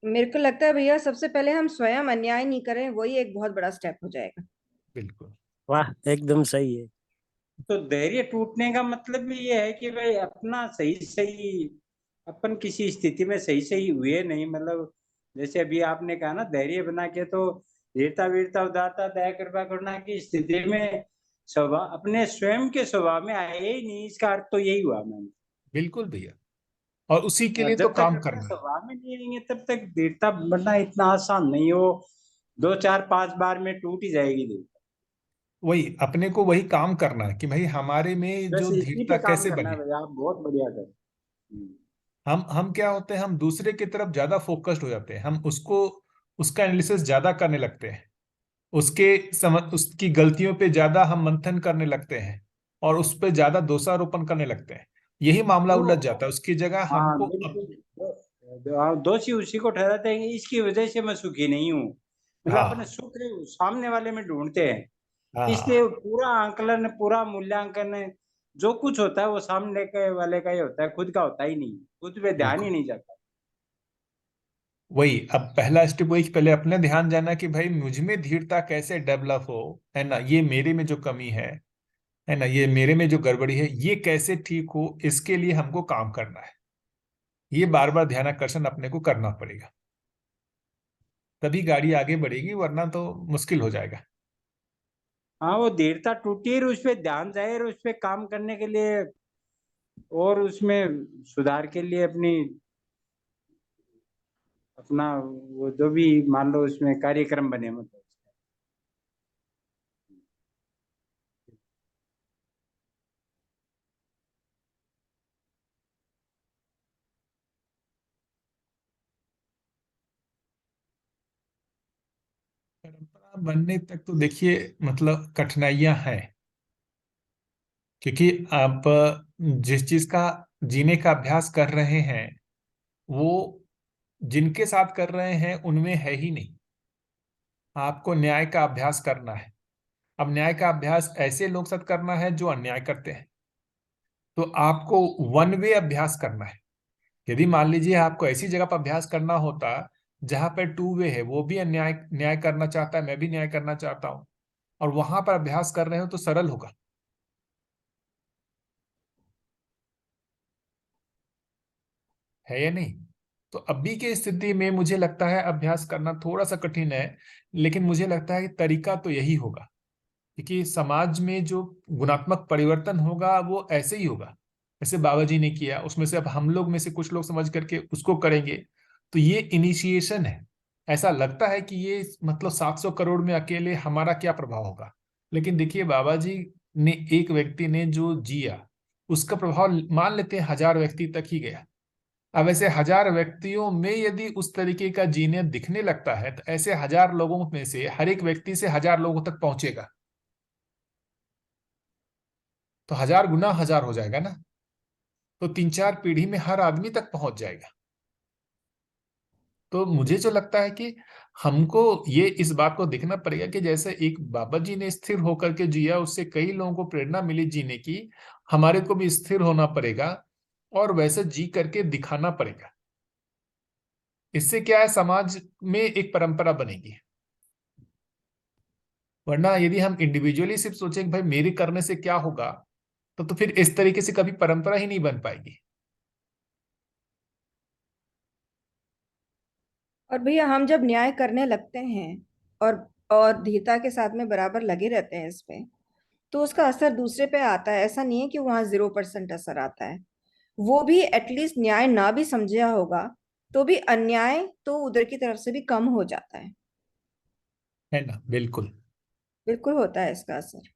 मेरे को लगता है भैया सबसे पहले हम स्वयं अन्याय नहीं करें, वही एक बहुत बड़ा स्टेप हो जाएगा। बिल्कुल। वाह, एकदम सही है। तो धैर्य टूटने का मतलब भी ये है कि भाई अपना सही सही, अपन किसी स्थिति में सही सही हुए नहीं। मतलब जैसे अभी आपने कहा ना, धैर्य बना के तो धीरता वीरता उदारता दया कृपा करुणा की स्थिति में स्वभाव अपने स्वयं के स्वभाव में आए ही नहीं, इसका अर्थ तो यही हुआ मैंने। बिल्कुल भैया, और उसी के और लिए तो जब तक काम अपने करना है। स्वभाव में नहीं आएंगे तब तक धीरता बनना इतना आसान नहीं हो। दो चार पांच बार में टूट ही जाएगी धीरता। वही अपने को वही काम करना है कि भाई हमारे में बस जो इसी धीरता पे काम कैसे करना है बने। भैया, आप बहुत बढ़िया कर। हम क्या होते हैं, हम दूसरे की तरफ ज्यादा फोकस्ड हो जाते हैं, हम उसको उसका एनालिसिस ज्यादा करने लगते हैं, उसके उसकी गलतियों पे ज्यादा हम मंथन करने लगते हैं, और उस पे ज्यादा दोषारोपण करने लगते हैं। यही मामला वो उलझ जाता है, उसकी जगह हाँ हमको बिल्कुल। दोषी उसी को ठहराते हैं, इसकी वजह से मैं सुखी नहीं हूँ। मतलब अपने हाँ, सुख सामने वाले में ढूंढते हैं। इसलिए हाँ, पूरा आकलन, पूरा मूल्यांकन जो कुछ होता है वो सामने के वाले का ही होता है, खुद का होता ही नहीं, खुद पे ध्यान ही बिल्कुल। नहीं जाता। वही अब पहला स्टेप वही कि पहले अपने ध्यान जाना कि भाई मुझ में धीरता कैसे डेवलप हो, है ना, ये मेरे में जो कमी है ना, ये मेरे में जो गड़बड़ी है, ये कैसे ठीक हो, इसके लिए हमको काम करना है। ये बार बार ध्यान आकर्षण अपने को करना पड़ेगा, तभी गाड़ी आगे बढ़ेगी, वरना तो मुश्किल हो जाएगा। हाँ, वो धीरता टूटी और उस पे ध्यान जाए, और उस पे काम करने के लिए और उसमें सुधार के लिए अपनी अपना वो जो भी मान लो उसमें कार्यक्रम बने, मतलब परंपरा बनने तक तो देखिए मतलब कठिनाइयां हैं, क्योंकि आप जिस चीज का जीने का अभ्यास कर रहे हैं वो जिनके साथ कर रहे हैं उनमें है ही नहीं। आपको न्याय का अभ्यास करना है। अब न्याय का अभ्यास ऐसे लोग साथ करना है जो अन्याय करते हैं, तो आपको वन वे अभ्यास करना है यदि मान लीजिए आपको ऐसी जगह पर अभ्यास करना होता जहां पर टू वे है, वो भी अन्याय न्याय करना चाहता है, मैं भी न्याय करना चाहता हूं, और वहां पर अभ्यास कर रहे हो तो सरल होगा। है या नहीं? तो अभी की स्थिति में मुझे लगता है अभ्यास करना थोड़ा सा कठिन है, लेकिन मुझे लगता है कि तरीका तो यही होगा, क्योंकि समाज में जो गुणात्मक परिवर्तन होगा वो ऐसे ही होगा जैसे बाबा जी ने किया, उसमें से अब हम लोग में से कुछ लोग समझ करके उसको करेंगे। तो ये इनिशिएशन है। ऐसा लगता है कि ये मतलब 700 करोड़ में अकेले हमारा क्या प्रभाव होगा, लेकिन देखिए बाबा जी ने, एक व्यक्ति ने जो जिया, उसका प्रभाव मान लेते हैं 1000 व्यक्ति तक ही गया। अब ऐसे 1000 व्यक्तियों में यदि उस तरीके का जीने दिखने लगता है, तो ऐसे 1000 लोगों में से हर एक व्यक्ति से 1000 लोगों तक पहुंचेगा, तो 1000 गुना 1000 हो जाएगा ना। तो 3-4 पीढ़ी में हर आदमी तक पहुंच जाएगा। तो मुझे जो लगता है कि हमको ये इस बात को देखना पड़ेगा कि जैसे एक बाबा जी ने स्थिर होकर के जिया, उससे कई लोगों को प्रेरणा मिली जीने की, हमारे को भी स्थिर होना पड़ेगा और वैसे जी करके दिखाना पड़ेगा। इससे क्या है, समाज में एक परंपरा बनेगी। वरना यदि हम इंडिविजुअली सिर्फ सोचें कि भाई मेरे करने से क्या होगा, तो फिर इस तरीके से कभी परंपरा ही नहीं बन पाएगी। और भैया हम जब न्याय करने लगते हैं और धीरता के साथ में बराबर लगे रहते हैं इस पे, तो उसका असर दूसरे पे आता है। ऐसा नहीं है कि वहां 0% असर आता है। वो भी एटलीस्ट न्याय ना भी समझा होगा तो भी अन्याय तो उधर की तरफ से भी कम हो जाता है। है ना? बिल्कुल। बिल्कुल होता है इसका असर।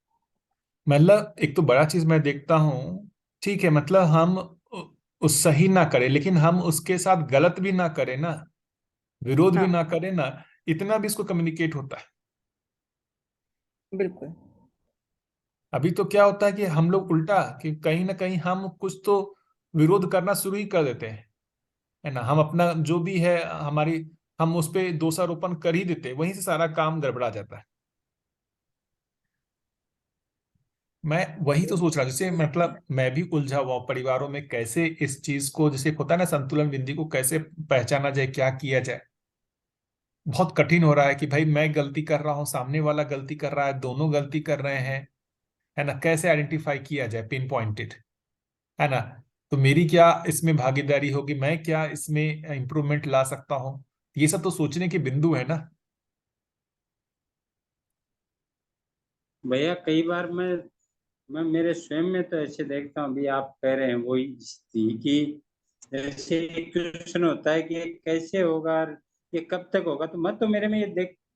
मतलब एक तो बड़ा चीज मैं देखता हूँ, ठीक है, मतलब हम उस सही ना करें, लेकिन हम उसके साथ गलत भी ना करें ना, विरोध भी हाँ, ना करें ना, इतना भी इसको कम्युनिकेट होता है। बिल्कुल। अभी तो क्या होता है कि हम लोग उल्टा, कि कहीं ना कहीं हम कुछ तो विरोध करना शुरू ही कर देते हैं, है ना, हम अपना जो भी है हमारी, हम उस पे दोषारोपण कर ही देते हैं, वहीं से सारा काम गड़बड़ा जाता है। मैं वही तो सोच रहा हूँ, जैसे मतलब मैं भी उलझा हुआ हूँ परिवारों में, कैसे इस चीज को, जैसे होता है ना संतुलन बिंदी को, कैसे पहचाना जाए, क्या किया जाए। बहुत कठिन हो रहा है कि भाई मैं गलती कर रहा हूँ, सामने वाला गलती कर रहा है, दोनों गलती कर रहे हैं, है ना, कैसे आइडेंटिफाई किया जाए, पिन पॉइंटेड, है ना। तो मेरी क्या इसमें भागीदारी होगी, मैं क्या इसमें इंप्रूवमेंट ला सकता हूँ, ये सब तो सोचने के बिंदु है ना। भैया कई बार मैं मेरे स्वयं में तो ऐसे देखता हूँ, अभी आप कह रहे हैं वही स्थिति कि जैसे एक क्वेश्चन होता है कि ये कैसे होगा और ये कब तक होगा, तो मैं तो मेरे में ये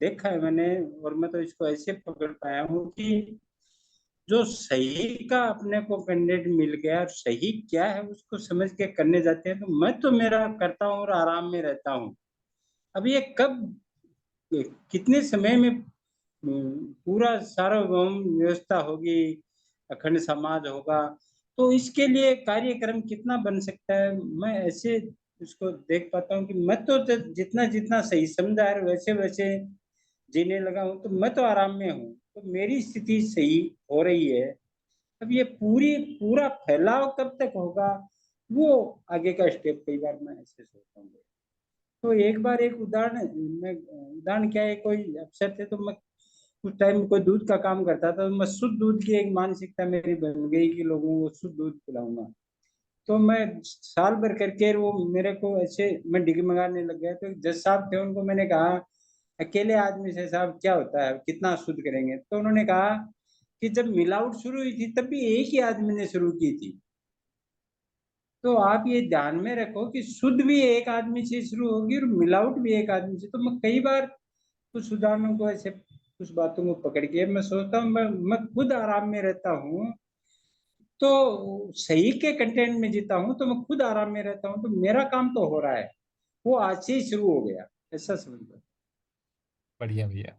देखा है मैंने, और मैं तो इसको ऐसे पकड़ पाया हूँ कि जो सही का अपने को कैंडिडेट मिल गया और सही क्या है उसको समझ के करने जाते हैं, तो मैं तो मेरा करता हूँ और आराम में रहता हूँ। अब ये कब कितने समय में पूरा सार्वभौम व्यवस्था होगी, अखंड समाज होगा, तो इसके लिए कार्यक्रम कितना बन सकता है, मैं ऐसे उसको देख पाता हूँ कि मैं तो जितना जितना सही समझा है वैसे वैसे जीने लगा हूँ, तो मैं तो आराम में हूँ, तो मेरी स्थिति सही हो रही है। अब ये पूरा फैलाव कब तक होगा, वो आगे का स्टेप कई बार मैं ऐसे सोचता हूँ। तो एक बार एक उदाहरण, मैं उदाहरण क्या है, कोई अवसर थे तो मैं उस टाइम कोई दूध का काम करता था, तो मैं शुद्ध दूध की एक मानसिकता मेरी बन गई कि लोगों को शुद्ध दूध पिलाऊंगा। तो मैं साल भर करके वो मेरे को ऐसे मैं डिगमगाने लग गया। तो जज साहब थे, उनको मैंने कहा अकेले आदमी से साहब क्या होता है, कितना शुद्ध करेंगे, तो उन्होंने कहा कि जब मिलावट शुरू हुई थी तब भी एक ही आदमी ने शुरू की थी। तो आप ये ध्यान में रखो कि शुद्ध भी एक आदमी से शुरू होगी और मिलावट भी एक आदमी से। तो मैं कई बार कुछ उदाहरणों को ऐसे, कुछ बातों को पकड़ के मैं सोचता हूँ, मैं खुद आराम में रहता हूँ, तो सही के कंटेंट में जीता हूँ, तो मैं खुद आराम में रहता हूँ, तो मेरा काम तो हो रहा है, वो आज से ही शुरू हो गया, ऐसा समझ लो। बढ़िया भैया।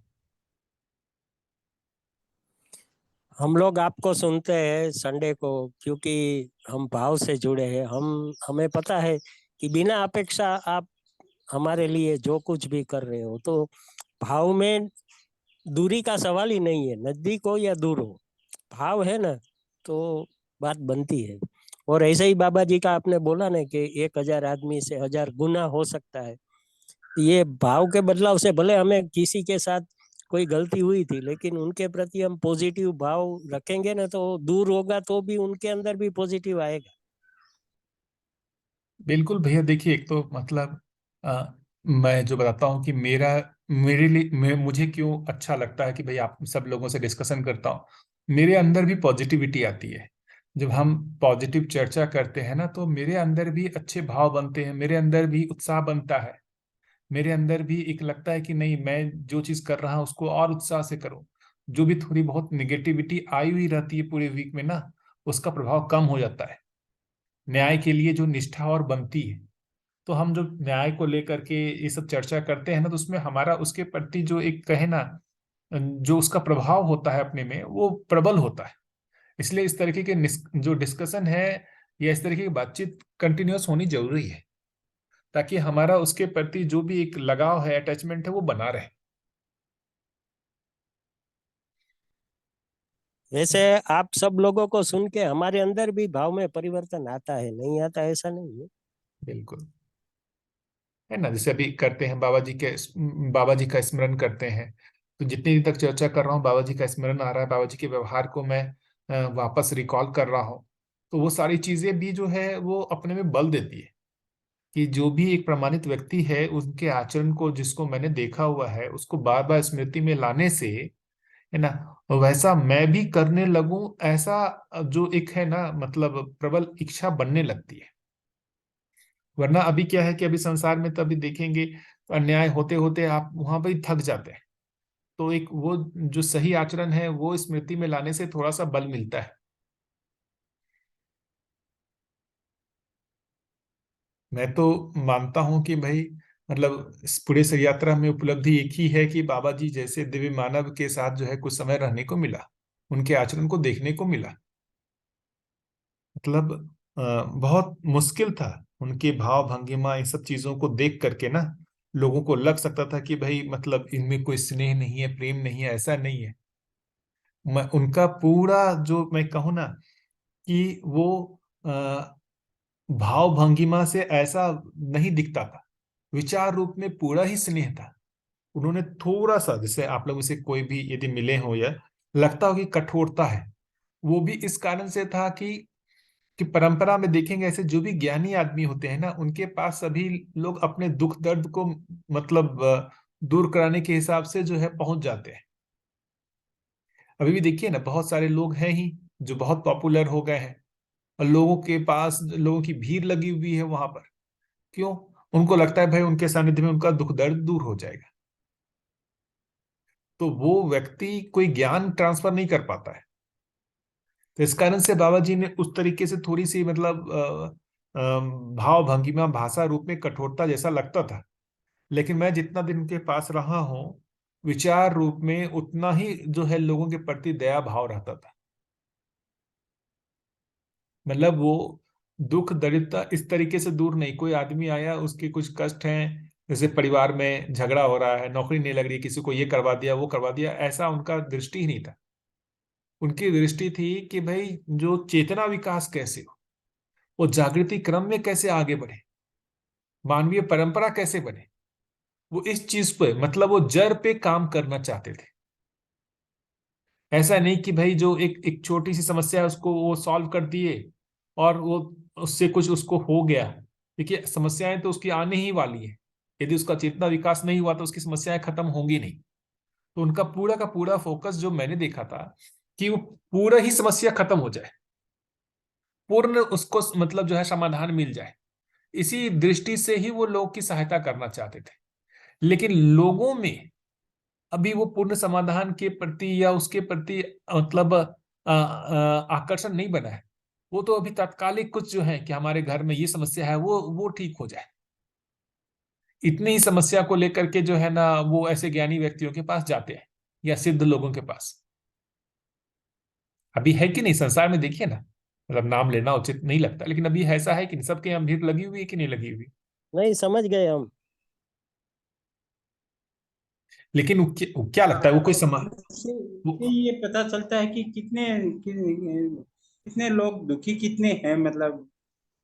हम लोग आपको सुनते हैं संडे को, क्योंकि हम भाव से जुड़े हैं। हमें पता है कि बिना अपेक्षा आप हमारे लिए जो कुछ भी कर रहे हो, तो भाव में दूरी का सवाल ही नहीं है, नजदीक हो या दूर हो, भाव है ना, तो बात बनती है। और ऐसे ही बाबा जी का आपने बोला ना कि 1,000 आदमी से 1,000 गुना हो सकता है। ये भाव के बदलाव से भले हमें किसी के साथ कोई गलती हुई थी, लेकिन उनके प्रति हम पॉजिटिव भाव रखेंगे ना, तो दूर होगा तो भी उनके अंदर भी पॉजिटिव आएगा। बिल्कुल भैया, देखिए एक तो मतलब मैं जो बताता हूँ कि मेरे लिए मुझे क्यों अच्छा लगता है कि भाई आप सब लोगों से डिस्कशन करता हूँ। मेरे अंदर भी पॉजिटिविटी आती है। जब हम पॉजिटिव चर्चा करते हैं ना, तो मेरे अंदर भी अच्छे भाव बनते हैं, मेरे अंदर भी उत्साह बनता है, मेरे अंदर भी एक लगता है कि नहीं, मैं जो चीज कर रहा हूँ उसको और उत्साह से करूँ। जो भी थोड़ी बहुत निगेटिविटी आई हुई रहती है पूरे वीक में ना, उसका प्रभाव कम हो जाता है। न्याय के लिए जो निष्ठा और बनती है, तो हम जो न्याय को लेकर के ये सब चर्चा करते हैं ना, तो उसमें हमारा उसके प्रति जो एक कहे ना, जो उसका प्रभाव होता है अपने में, वो प्रबल होता है। इसलिए इस तरीके के जो डिस्कशन है या इस तरीके की बातचीत कंटिन्यूअस होनी जरूरी है, ताकि हमारा उसके प्रति जो भी एक लगाव है, अटैचमेंट है, वो बना रहे। वैसे आप सब लोगों को सुन के हमारे अंदर भी भाव में परिवर्तन आता है, नहीं आता ऐसा नहीं है। बिल्कुल है ना। जैसे अभी करते हैं बाबा जी का स्मरण करते हैं, तो जितनी दिन तक चर्चा कर रहा हूँ बाबा जी का स्मरण आ रहा है, बाबा जी के व्यवहार को मैं वापस रिकॉल कर रहा हूँ। तो वो सारी चीजें भी जो है वो अपने में बल देती है कि जो भी एक प्रमाणित व्यक्ति है, उनके आचरण को जिसको मैंने देखा हुआ है, उसको बार बार स्मृति में लाने से, है ना, वैसा मैं भी करने लगूं, ऐसा जो एक है ना, मतलब प्रबल इच्छा बनने लगती है। वरना अभी क्या है कि अभी संसार में तो अभी देखेंगे, अन्याय होते होते आप वहां पर ही थक जाते हैं। तो एक वो जो सही आचरण है वो स्मृति में लाने से थोड़ा सा बल मिलता है। मैं तो मानता हूं कि भाई, मतलब इस पूरे शरीर यात्रा में उपलब्धि एक ही है कि बाबा जी जैसे दिव्य मानव के साथ जो है कुछ समय रहने को मिला, उनके आचरण को देखने को मिला। मतलब बहुत मुश्किल था उनके भाव भंगिमा इन सब चीजों को देख करके ना, लोगों को लग सकता था कि भाई मतलब इनमें कोई स्नेह नहीं है, प्रेम नहीं है, ऐसा नहीं है। मैं उनका पूरा जो मैं कहूँ ना कि वो भाव भंगिमा से ऐसा नहीं दिखता था, विचार रूप में पूरा ही स्नेह था। उन्होंने थोड़ा सा, जैसे आप लोगों से कोई भी यदि मिले हो या लगता हो कि कठोरता है, वो भी इस कारण से था कि परंपरा में देखेंगे ऐसे जो भी ज्ञानी आदमी होते हैं ना, उनके पास सभी लोग अपने दुख दर्द को मतलब दूर कराने के हिसाब से जो है पहुंच जाते हैं। अभी भी देखिए ना, बहुत सारे लोग हैं ही जो बहुत पॉपुलर हो गए हैं, और लोगों के पास लोगों की भीड़ लगी हुई है वहां पर। क्यों? उनको लगता है भाई उनके सानिध्य में उनका दुख दर्द दूर हो जाएगा। तो वो व्यक्ति कोई ज्ञान ट्रांसफर नहीं कर पाता है। तो इस कारण से बाबा जी ने उस तरीके से थोड़ी सी मतलब भाव भंगिमा भाषा रूप में कठोरता जैसा लगता था। लेकिन मैं जितना दिन उनके पास रहा हूँ, विचार रूप में उतना ही जो है लोगों के प्रति दया भाव रहता था। मतलब वो दुख दरिद्रता इस तरीके से दूर नहीं, कोई आदमी आया उसके कुछ कष्ट हैं, जैसे परिवार में झगड़ा हो रहा है, नौकरी नहीं लग रही, किसी को ये करवा दिया वो करवा दिया, ऐसा उनका दृष्टि ही नहीं था। उनकी दृष्टि थी कि भाई जो चेतना विकास कैसे हो, वो जागृति क्रम में कैसे आगे बढ़े, मानवीय परंपरा कैसे बने, वो इस चीज पे मतलब वो जड़ पे काम करना चाहते थे। ऐसा नहीं कि भाई जो एक एक छोटी सी समस्या है उसको वो सॉल्व कर दिए और वो उससे कुछ उसको हो गया। देखिए समस्याएं तो उसकी आने ही वाली है, यदि उसका चेतना विकास नहीं हुआ तो उसकी समस्याएं खत्म होंगी नहीं। तो उनका पूरा का पूरा फोकस जो मैंने देखा था कि वो पूरा ही समस्या खत्म हो जाए, पूर्ण उसको मतलब जो है समाधान मिल जाए, इसी दृष्टि से ही वो लोग की सहायता करना चाहते थे। लेकिन लोगों में अभी वो पूर्ण समाधान के प्रति या उसके प्रति मतलब आकर्षण नहीं बना है। वो तो अभी तात्कालिक कुछ जो है कि हमारे घर में ये समस्या है, वो ठीक हो जाए, इतनी ही समस्या को लेकर के जो है ना वो ऐसे ज्ञानी व्यक्तियों के पास जाते हैं या सिद्ध लोगों के पास। अभी है कि नहीं संसार में, देखिए ना, मतलब नाम लेना उचित नहीं लगता, लेकिन अभी ऐसा है कि नहीं, सबके यहाँ भीड़ लगी हुई है कि नहीं लगी हुई। नहीं, समझ गए हम। लेकिन वो क्या लगता है, वो कोई इससे वो, ये पता चलता है कि कितने कितने लोग दुखी कितने हैं, मतलब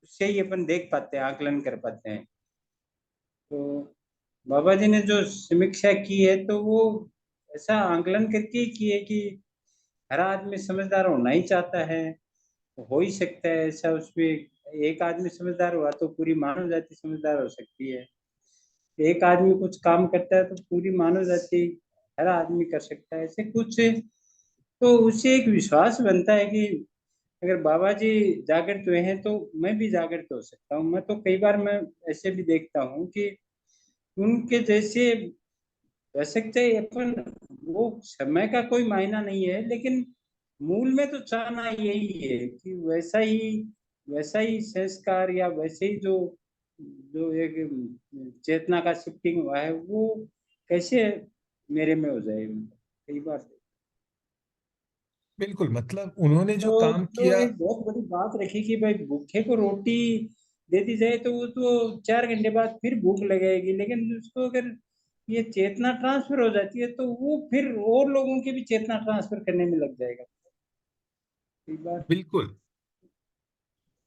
उससे ही अपन देख पाते हैं, आकलन कर पाते हैं। तो बाबा जी ने जो समीक्षा की है तो वो ऐसा आकलन करके ही की है कि हर आदमी समझदार होना ही चाहता है, हो ही सकता है ऐसा। उसमें एक आदमी समझदार हुआ तो पूरी मानव जाति समझदार हो सकती है, एक आदमी कुछ काम करता है तो पूरी मानव जाति, हर आदमी कर सकता है ऐसे कुछ। तो उससे एक विश्वास बनता है कि अगर बाबा जी जागृत हुए हैं तो मैं भी जागृत हो सकता हूँ। मैं तो कई बार मैं ऐसे भी देखता हूँ कि उनके जैसे रह सकते हैं अपन। वो समय का कोई मायना नहीं है, लेकिन मूल में तो चाहना यही है कि वैसा ही संस्कार या वैसे ही जो जो एक चेतना का शिफ्टिंग हुआ है वो कैसे मेरे में हो जाए। कई बार बिल्कुल, मतलब उन्होंने जो तो काम तो किया। एक बहुत बड़ी बात रखी कि भाई भूखे को रोटी दे दी जाए तो वो तो 4 घंटे बाद फिर भूख लगेगी, लेकिन उसको अगर ये चेतना ट्रांसफर हो जाती है तो वो फिर और लोगों की भी चेतना ट्रांसफर करने में लग जाएगा। कई बार बिल्कुल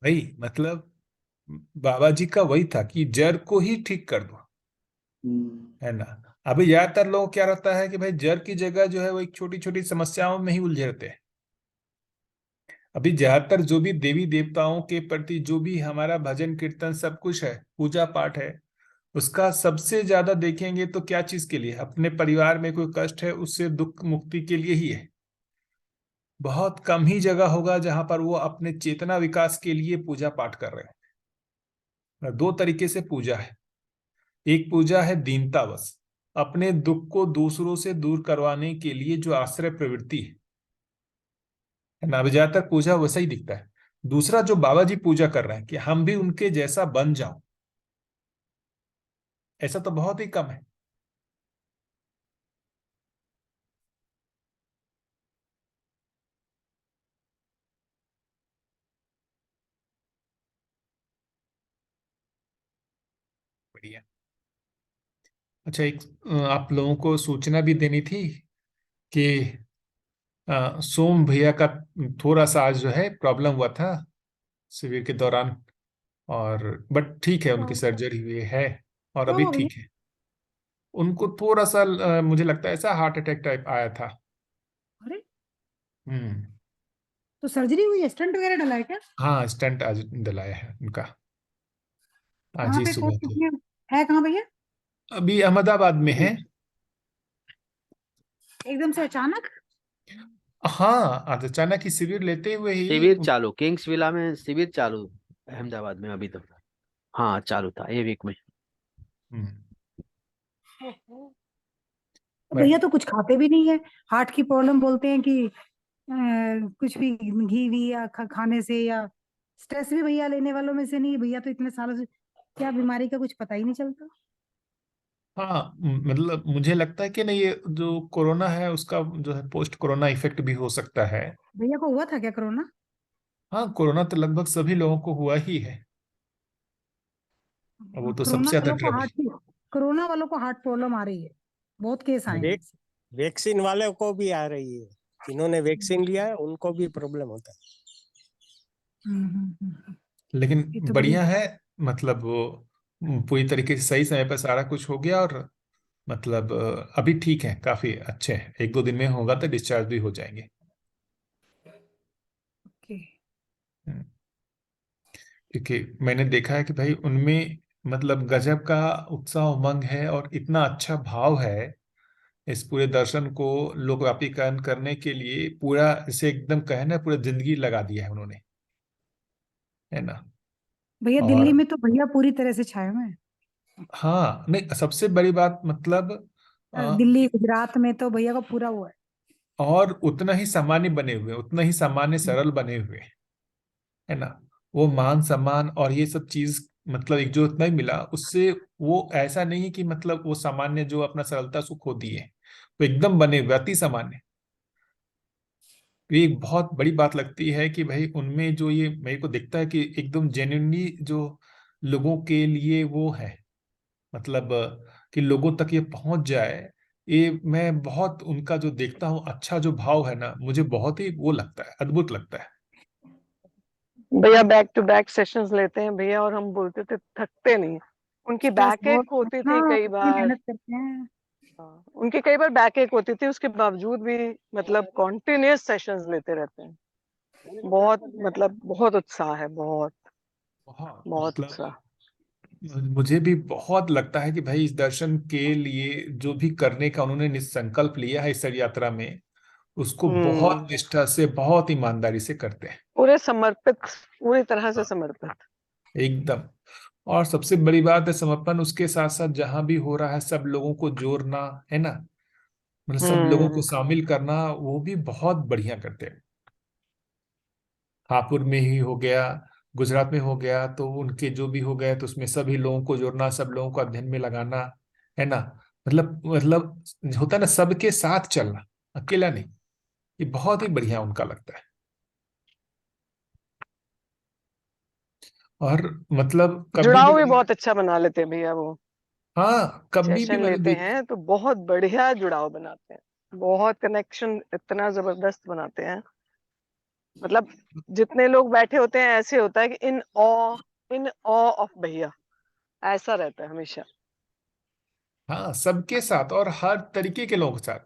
भाई, मतलब बाबा जी का वही था कि जड़ को ही ठीक कर दो, हम्म, है ना। अभी ज्यादातर लोग क्या रहता है कि भाई जड़ की जगह जो है वो एक छोटी छोटी समस्याओं में ही उलझे रहते हैं। अभी ज्यादातर जो भी देवी देवताओं के प्रति जो भी हमारा भजन कीर्तन सब कुछ है, पूजा पाठ है, उसका सबसे ज्यादा देखेंगे तो क्या चीज के लिए? अपने परिवार में कोई कष्ट है उससे दुख मुक्ति के लिए ही है। बहुत कम ही जगह होगा जहां पर वो अपने चेतना विकास के लिए पूजा पाठ कर रहे हैं। दो तरीके से पूजा है। एक पूजा है दीनतावश, अपने दुख को दूसरों से दूर करवाने के लिए जो आश्रय प्रवृत्ति है ना। अभी ज्यादातर पूजा वैसा ही दिखता है। दूसरा जो बाबा जी पूजा कर रहे हैं कि हम भी उनके जैसा बन जाओ, ऐसा तो बहुत ही कम है। बढ़िया। अच्छा, एक आप लोगों को सूचना भी देनी थी कि सोम भैया का थोड़ा सा आज जो है प्रॉब्लम हुआ था शिविर के दौरान। और बट ठीक है, उनकी सर्जरी हुई है और क्या अभी हुआ भैया? ठीक है। उनको थोड़ा सा मुझे लगता है ऐसा हार्ट अटैक टाइप आया था। अरे, हम्म। तो सर्जरी हुई है, स्टंट वगैरह डला है क्या? हाँ, स्टंट आज डलाया है उनका, आज कहाँ ही पे सुबह थे। किसने, है कहाँ भैया? अभी अहमदाबाद में है। एकदम से अचानक? हाँ, आज अचानक ही शिविर लेते हुए ही शिविर चालू किंग्स विला में, शिविर चालू अहमदाबाद में अभी तक। हाँ चालू था ये वीक में। हम्म, तो भैया बट तो कुछ खाते भी नहीं है, हार्ट की प्रॉब्लम बोलते हैं कि कुछ भी घी वी या खाने से, या स्ट्रेस भी भैया लेने वालों में से नहीं है। भैया तो इतने सालों से, क्या बीमारी का कुछ पता ही नहीं चलता। हाँ, मतलब मुझे लगता है कि नहीं, ये जो कोरोना है उसका जो है पोस्ट कोरोना इफेक्ट भी हो सकता है। भैया को हुआ था क्या कोरोना? हाँ, कोरोना तो लगभग सभी लोगों को हुआ ही है। और वो तो कोरोना सबसे ज्यादा वालों को ट्रबल। हार्ट की, कोरोना वालों को हार्ट प्रॉब्लम आ रही है, बहुत केस आए हैं। वैक्सीन वाले को भी आ रही है, जिन्होंने वैक्सीन लिया है उनको भी प्रॉब्लम होता है। लेकिन ये तो बड़ी, बढ़िया है, मतलब वो पूरी तरीके से सही समय पर सारा कुछ हो गया। और मतलब अभी ठीक है, काफी अच्छे हैं। एक दो दिन में होगा तो डिस्चार्ज भी हो जाएंगे। ओके। हम्म, क्योंकि मैंने देखा है कि भाई उनमें मतलब गजब का उत्साह उमंग है और इतना अच्छा भाव है। इस पूरे दर्शन को लोकव्यापीकरण करने के लिए पूरा इसे एकदम कहे ना, पूरा जिंदगी लगा दिया है उन्होंने, है ना। भैया दिल्ली और में तो भैया पूरी तरह से छाए हुए हैं। हाँ, नहीं, सबसे बड़ी बात मतलब दिल्ली गुजरात में तो भैया का पूरा वो है। और उतना ही सामान्य बने हुए, उतना ही सामान्य सरल बने हुए, है ना। वो मान सम्मान और ये सब चीज, मतलब एक जो इतना ही मिला उससे, वो ऐसा नहीं है कि मतलब वो सामान्य जो अपना सरलता सुख खो दिए, वो एकदम बने हुए अति सामान्य। ये एक बहुत बड़ी बात लगती है कि भाई उनमें जो ये मेरे को दिखता है कि एकदम जेन्युइनली जो लोगों के लिए वो है, मतलब कि लोगों तक ये पहुंच जाए। ये मैं बहुत उनका जो देखता हूँ अच्छा जो भाव है ना, मुझे बहुत ही वो लगता है, अद्भुत लगता है। भैया बैक टू बैक सेशंस लेते हैं भैया, और हम बोलते थे थकते नहीं। उनकी स्ट्रेस बैक एक बहुत होती ना, थी कई इतनी बार। मेहनत करते हैं। हाँ, उनकी कई बार बैक एक होती थी, उसके बावजूद भी मतलब कॉन्टिन्यूअस सेशंस लेते रहते हैं। बहुत मतलब बहुत उत्साह है, बहुत बहुत बहुत मतलब उत्साह। मुझे भी बहुत लगता है कि भाई इस दर्शन के लिए जो भी करने का उन्होंने निसंकल्प लिया है इस यात्रा में, उसको बहुत हम्म, निष्ठा से बहुत ईमानदारी से करते हैं। पूरे समर्पित, पूरी तरह से हाँ, समर्पित। एकदम। और सबसे बड़ी बात है समर्पण, उसके साथ साथ जहां भी हो रहा है सब लोगों को जोड़ना, है ना, मतलब सब लोगों को हम्म, शामिल करना, वो भी बहुत बढ़िया करते हैं। हापुड़ में ही हो गया, गुजरात में हो गया, तो उनके जो भी हो गए तो उसमें सभी लोगों को जोड़ना, सब लोगों को अध्ययन में लगाना, है ना, मतलब होता है ना सबके साथ चलना, अकेला नहीं। ये बहुत ही बढ़िया उनका लगता है। और मतलब कभी भी जुड़ाव भी मैंने, बहुत अच्छा बना लेते हैं भैया वो। हाँ कभी भी सेशन मैंने लेते देख, हैं तो बहुत बढ़िया जुड़ाव बनाते हैं, बहुत कनेक्शन इतना जबरदस्त बनाते हैं। मतलब जितने लोग बैठे होते हैं ऐसे होता है कि इन ऑ ऑफ भैया, ऐसा रहता है हमेशा। हाँ सबके साथ और हर तरीके के लोगों के साथ,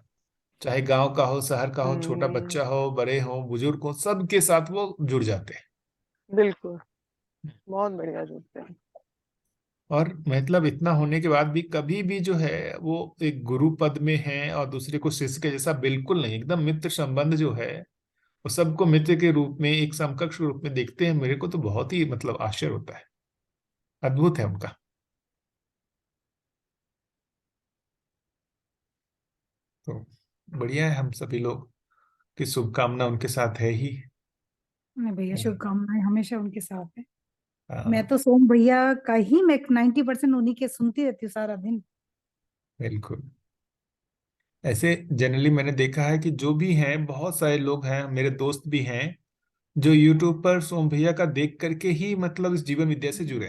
चाहे गांव का हो, शहर का हो, छोटा हम्म, बच्चा हो, बड़े हो, बुजुर्ग हो, सबके साथ वो जुड़ जाते हैं। बिल्कुल, बहुत बढ़िया जुड़ते हैं। और मतलब इतना होने के बाद भी कभी भी जो है वो एक गुरु पद में है और दूसरे को शिष्य के जैसा बिल्कुल नहीं, एकदम मित्र संबंध जो है वो सबको मित्र के रूप में, एक समकक्ष रूप में देखते हैं। मेरे को तो बहुत ही मतलब आश्चर्य होता है, अद्भुत है उनका। तो बढ़िया है, हम सभी लोग की शुभकामना उनके साथ है ही, नहीं भैया, है ना। शुभकामनाएं हमेशा उनके साथ है। मैं हाँ, तो सोम भैया का ही, मैं 90% उन्हीं के सुनती रहती हूँ सारा दिन। बिल्कुल। ऐसे जनरली मैंने देखा है कि जो भी हैं, बहुत सारे लोग हैं, मेरे दोस्त भी हैं, जो यूट्यूब पर सोम भैया का देख करके ही मतलब इस जीवन विद्या से जुड़े,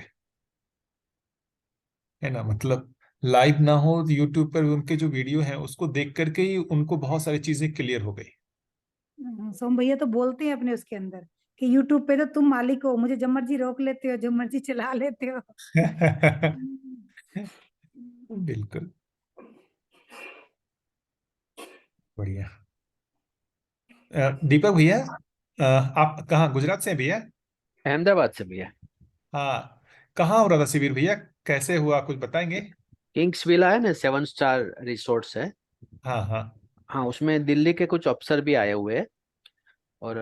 है ना, मतलब लाइव ना हो यूट्यूब पर उनके जो वीडियो हैं उसको देख करके ही उनको बहुत सारी चीजें क्लियर हो गई। सोम भैया तो बोलते हैं अपने उसके अंदर कि यूट्यूब पे तो तुम मालिक हो, मुझे जब मर्जी रोक लेते हो, जब मर्जी चला लेते हो। बिल्कुल, बढ़िया। दीपक भैया, आप कहाँ, गुजरात से हैं भैया? अहमदाबाद से भैया। हाँ, कहाँ हो रहा था शिविर भैया, कैसे हुआ कुछ बताएंगे? किंग्स विला है ना, 7 स्टार रिसोर्ट्स है। हाँ हाँ। हाँ, उसमें दिल्ली के कुछ अफसर भी आए हुए हैं। और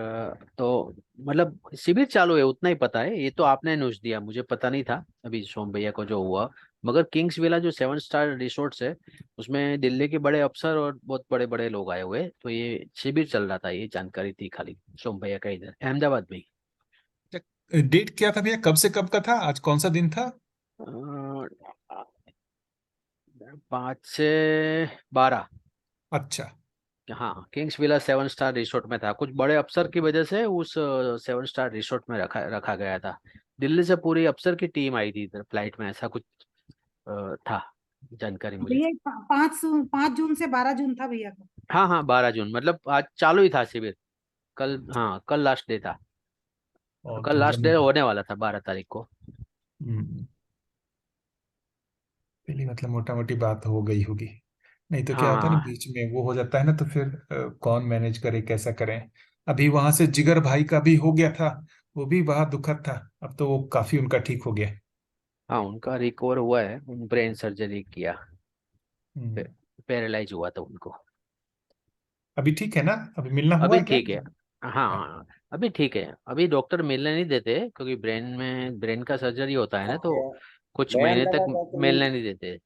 तो मतलब शिविर चालू है उतना ही पता है, ये तो आपने न्यूज़ दिया, मुझे पता नहीं था अभी सोम भैया को जो हुआ। मगर किंग्स विला जो 7 स्टार रिसोर्ट्स है, उसमें दिल्ली के बड़े अफसर और बहुत बड़े बड़े लोग आए हुए, तो ये शिविर चल रहा था, ये जानकारी थी खाली सोम भैया का, इधर अहमदाबाद में ही। डेट क्या था भैया, कब से कब का था, आज कौन सा दिन था? अ, 5 से 12। अच्छा। हाँ, किंग्स विला 7 स्टार रिसोर्ट में था, कुछ बड़े अफसर की वजह से उस 7 स्टार रिसोर्ट में रखा रखा गया था। दिल्ली से पूरी अफसर की टीम आई थी इधर फ्लाइट में, ऐसा कुछ था, जानकारी मुझे। भैया 5 जून से 12 जून था भैया का। हाँ हाँ, 12 जून, मतलब आज चालू ही था शिविर। कल, हाँ कल लास्ट डे था। और कल तो लास्ट डे मतलब, होने वाला था 12 तारीख को। हम्म, पहले मतलब मोटा मोटी बात हो गई होगी। नहीं तो क्या होता है ना, हाँ बीच में वो हो जाता है ना, तो फिर कौन मैनेज करे, कैसा करें। अभी वहां से जिगर भाई का भी हो गया था, वो भी बड़ा दुखद था, अब तो वो काफी उनका ठीक हो गया। हाँ, उनका रिकवर हुआ है, ब्रेन सर्जरी किया। हम्म, पैरालाइज हुआ था उनको। अभी ठीक है ना, अभी मिलना हुआ अभी है क्या? ठीक है। हाँ, अभी ठीक है, अभी डॉक्टर मिलने नहीं देते क्योंकि ब्रेन का सर्जरी होता है ना, तो कुछ बयान महीने तक लगा था तो मिलने नहीं देते। मैं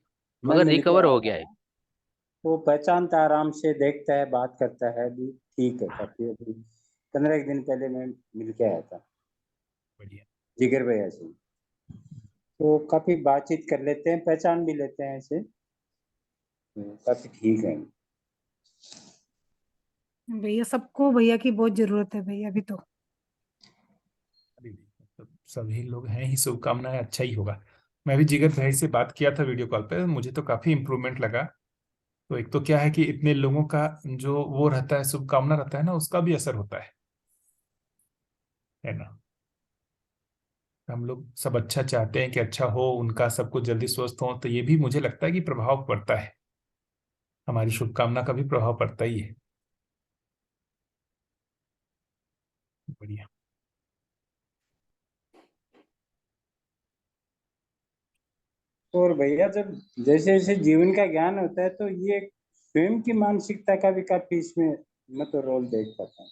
मगर मिल के रिकवर आया हो था। गया है। वो पहचानता है, आराम से देखता है, बात करता है, अभी ठीक है काफी। अभी 15 एक दिन पहले मैं मिल के आया था बढ़िया। जिगर भैया से। तो काफी बातचीत कर लेते हैं, पहचान भी लेते हैं ऐसे। काफी ठीक है। भैया सबको भैया की बहुत जरूरत है भैया अभी तो। अभी भी मतलब सभी लोग हैं ही, शुभकामनाएं, अच्छा ही होगा। मैं भी जिगर भाई से बात किया था वीडियो कॉल पे, मुझे तो काफी इम्प्रूवमेंट लगा। तो एक तो क्या है कि इतने लोगों का जो वो रहता है, शुभकामना रहता है ना, उसका भी असर होता है ना। हम लोग सब अच्छा चाहते हैं कि अच्छा हो उनका, सब कुछ जल्दी स्वस्थ हो, तो ये भी मुझे लगता है कि प्रभाव पड़ता है, हमारी शुभकामना का भी प्रभाव पड़ता ही है। बढ़िया। और भैया जब जैसे जैसे जीवन का ज्ञान होता है तो ये स्वयं की मानसिकता का भी काफी इसमें मैं तो रोल देख पाता हूँ।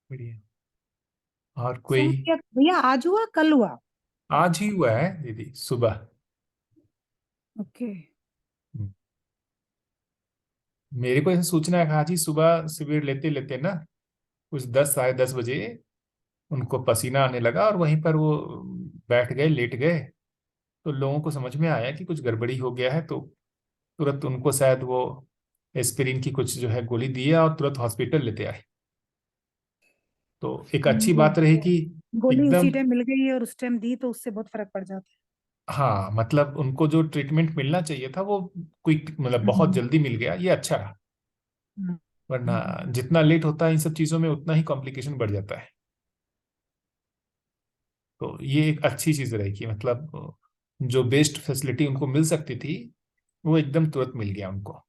बढ़िया। और कोई? सुन भैया, भैया आज हुआ कल हुआ? आज ही हुआ है दीदी, सुबह। ओके। मेरे को ऐसा सूचना है कि आज ही सुबह शिविर लेते लेते ना कुछ 10 साढ़े 10 बजे उनको पसीना आने लगा और वहीं पर वो बैठ गए, लेट गए। तो लोगों को समझ में आया कि कुछ गड़बड़ी हो गया है, तो तुरंत उनको शायद वो एस्पिरिन की कुछ जो है गोली दिया और तुरंत हॉस्पिटल लेते आए। तो एक अच्छी वो बात रही कि गोली उसी एकदम, टाइम मिल गई और उस टाइम दी तो उससे बहुत फर्क पड़ जाता हाँ मतलब उनको जो ट्रीटमेंट मिलना चाहिए था वो क्विक, मतलब है। बहुत जल्दी मिल गया, ये अच्छा रहा। हम्म, वरना हम्म। जितना लेट होता है इन सब चीज़ों में उतना ही कॉम्प्लिकेशन बढ़ जाता है। तो ये एक अच्छी चीज़ रही कि मतलब जो बेस्ट फैसिलिटी उनको मिल सकती थी वो एकदम तुरंत मिल गया उनको,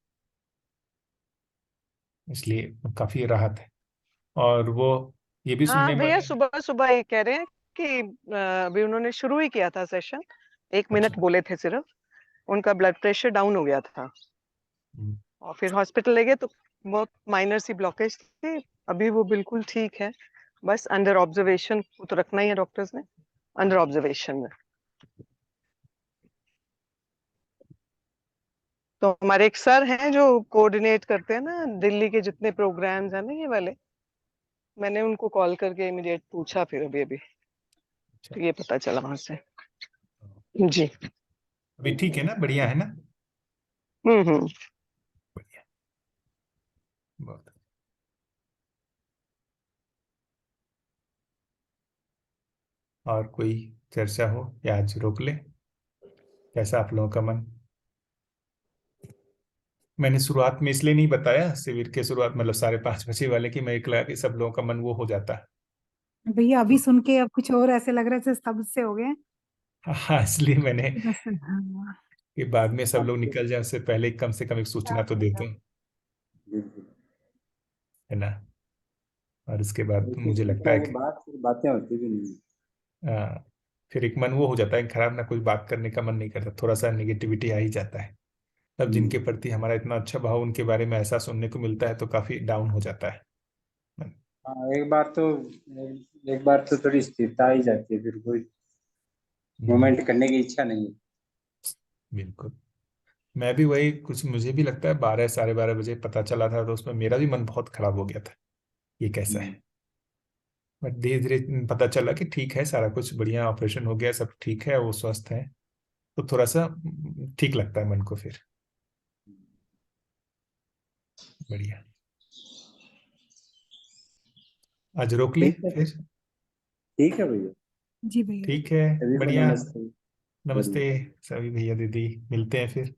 इसलिए काफ़ी राहत है। और वो ये भी सुनने हाँ में, भैया, सुबह सुबह ये कह रहे हैं कि अभी उन्होंने शुरू ही किया था सेशन, 1 मिनट अच्छा। बोले थे सिर्फ, उनका ब्लड प्रेशर डाउन हो गया था हम्म, और फिर हॉस्पिटल ले गए तो बहुत माइनर सी ब्लॉकेज थी। अभी वो बिल्कुल ठीक है, बस अंडर ऑब्जर्वेशन, वो तो रखना ही है डॉक्टर्स ने, अंडर ऑब्जर्वेशन में। तो हमारे एक सर हैं जो कोऑर्डिनेट करते हैं ना दिल्ली के जितने प्रोग्राम्स हैं ना ये वाले, मैंने उनको कॉल करके इमीडिएट पूछा फिर अभी अभी, अच्छा। तो ये पता चला वहां से। जी। अभी ठीक है ना, बढ़िया है ना? हम्म। बढ़िया। बहुत। और कोई चर्चा हो या आज रोक ले? कैसा आप लोगों का मन? मैंने शुरुआत में इसलिए नहीं बताया शिविर के शुरुआत, मतलब 5:30 बजे वाले, कि मैं एक लगा कि सब लोगों का मन वो हो जाता है। भैया अभी तो सुन के अब कुछ और ऐसे लग रहा है जैसे सब से हो गए। हाँ, इसलिए मैंने बस हाँ। कि बाद में सब लोग आपको निकल जाए उससे पहले कम से कम एक सूचना तो दे दूं, बिल्कुल है ना? और उसके बाद एक मुझे लगता सूचना है के कि बाद फिर बातें होती भी नहीं। आ, फिर एक मन वो हो जाता है खराब, ना कोई बात करने का मन नहीं करता, थोड़ा सा नेगेटिविटी आ ही जाता है। तब जिनके हम्म। प्रति हमारा इतना अच्छा भाव उनके बारे में ऐसा सुनने को मिलता है तो काफी डाउन हो जाता है मन। हाँ, एक बार तो थोड़ी स्थिरता आ ही जाती है, फिर कोई हम्म, मूवमेंट करने की इच्छा नहीं है। बिल्कुल। मैं भी वही, कुछ मुझे भी लगता है 12 साढ़े 12 बजे पता चला था तो उसमें मेरा भी मन बहुत खराब हो गया था, ये कैसा हम्म। है। बट धीरे धीरे पता चला कि ठीक है, सारा कुछ बढ़िया, ऑपरेशन हो गया, सब ठीक है, वो स्वस्थ है। तो थोड़ा सा ठीक लगता है मन को फिर। बढ़िया। आज रोक ले ठीक है, फिर। ठीक है भैया। जी भैया। ठीक है। सभी को बढ़िया। नमस्ते। नमस्ते बढ़िया। सभी भैया दीदी, मिलते हैं फिर।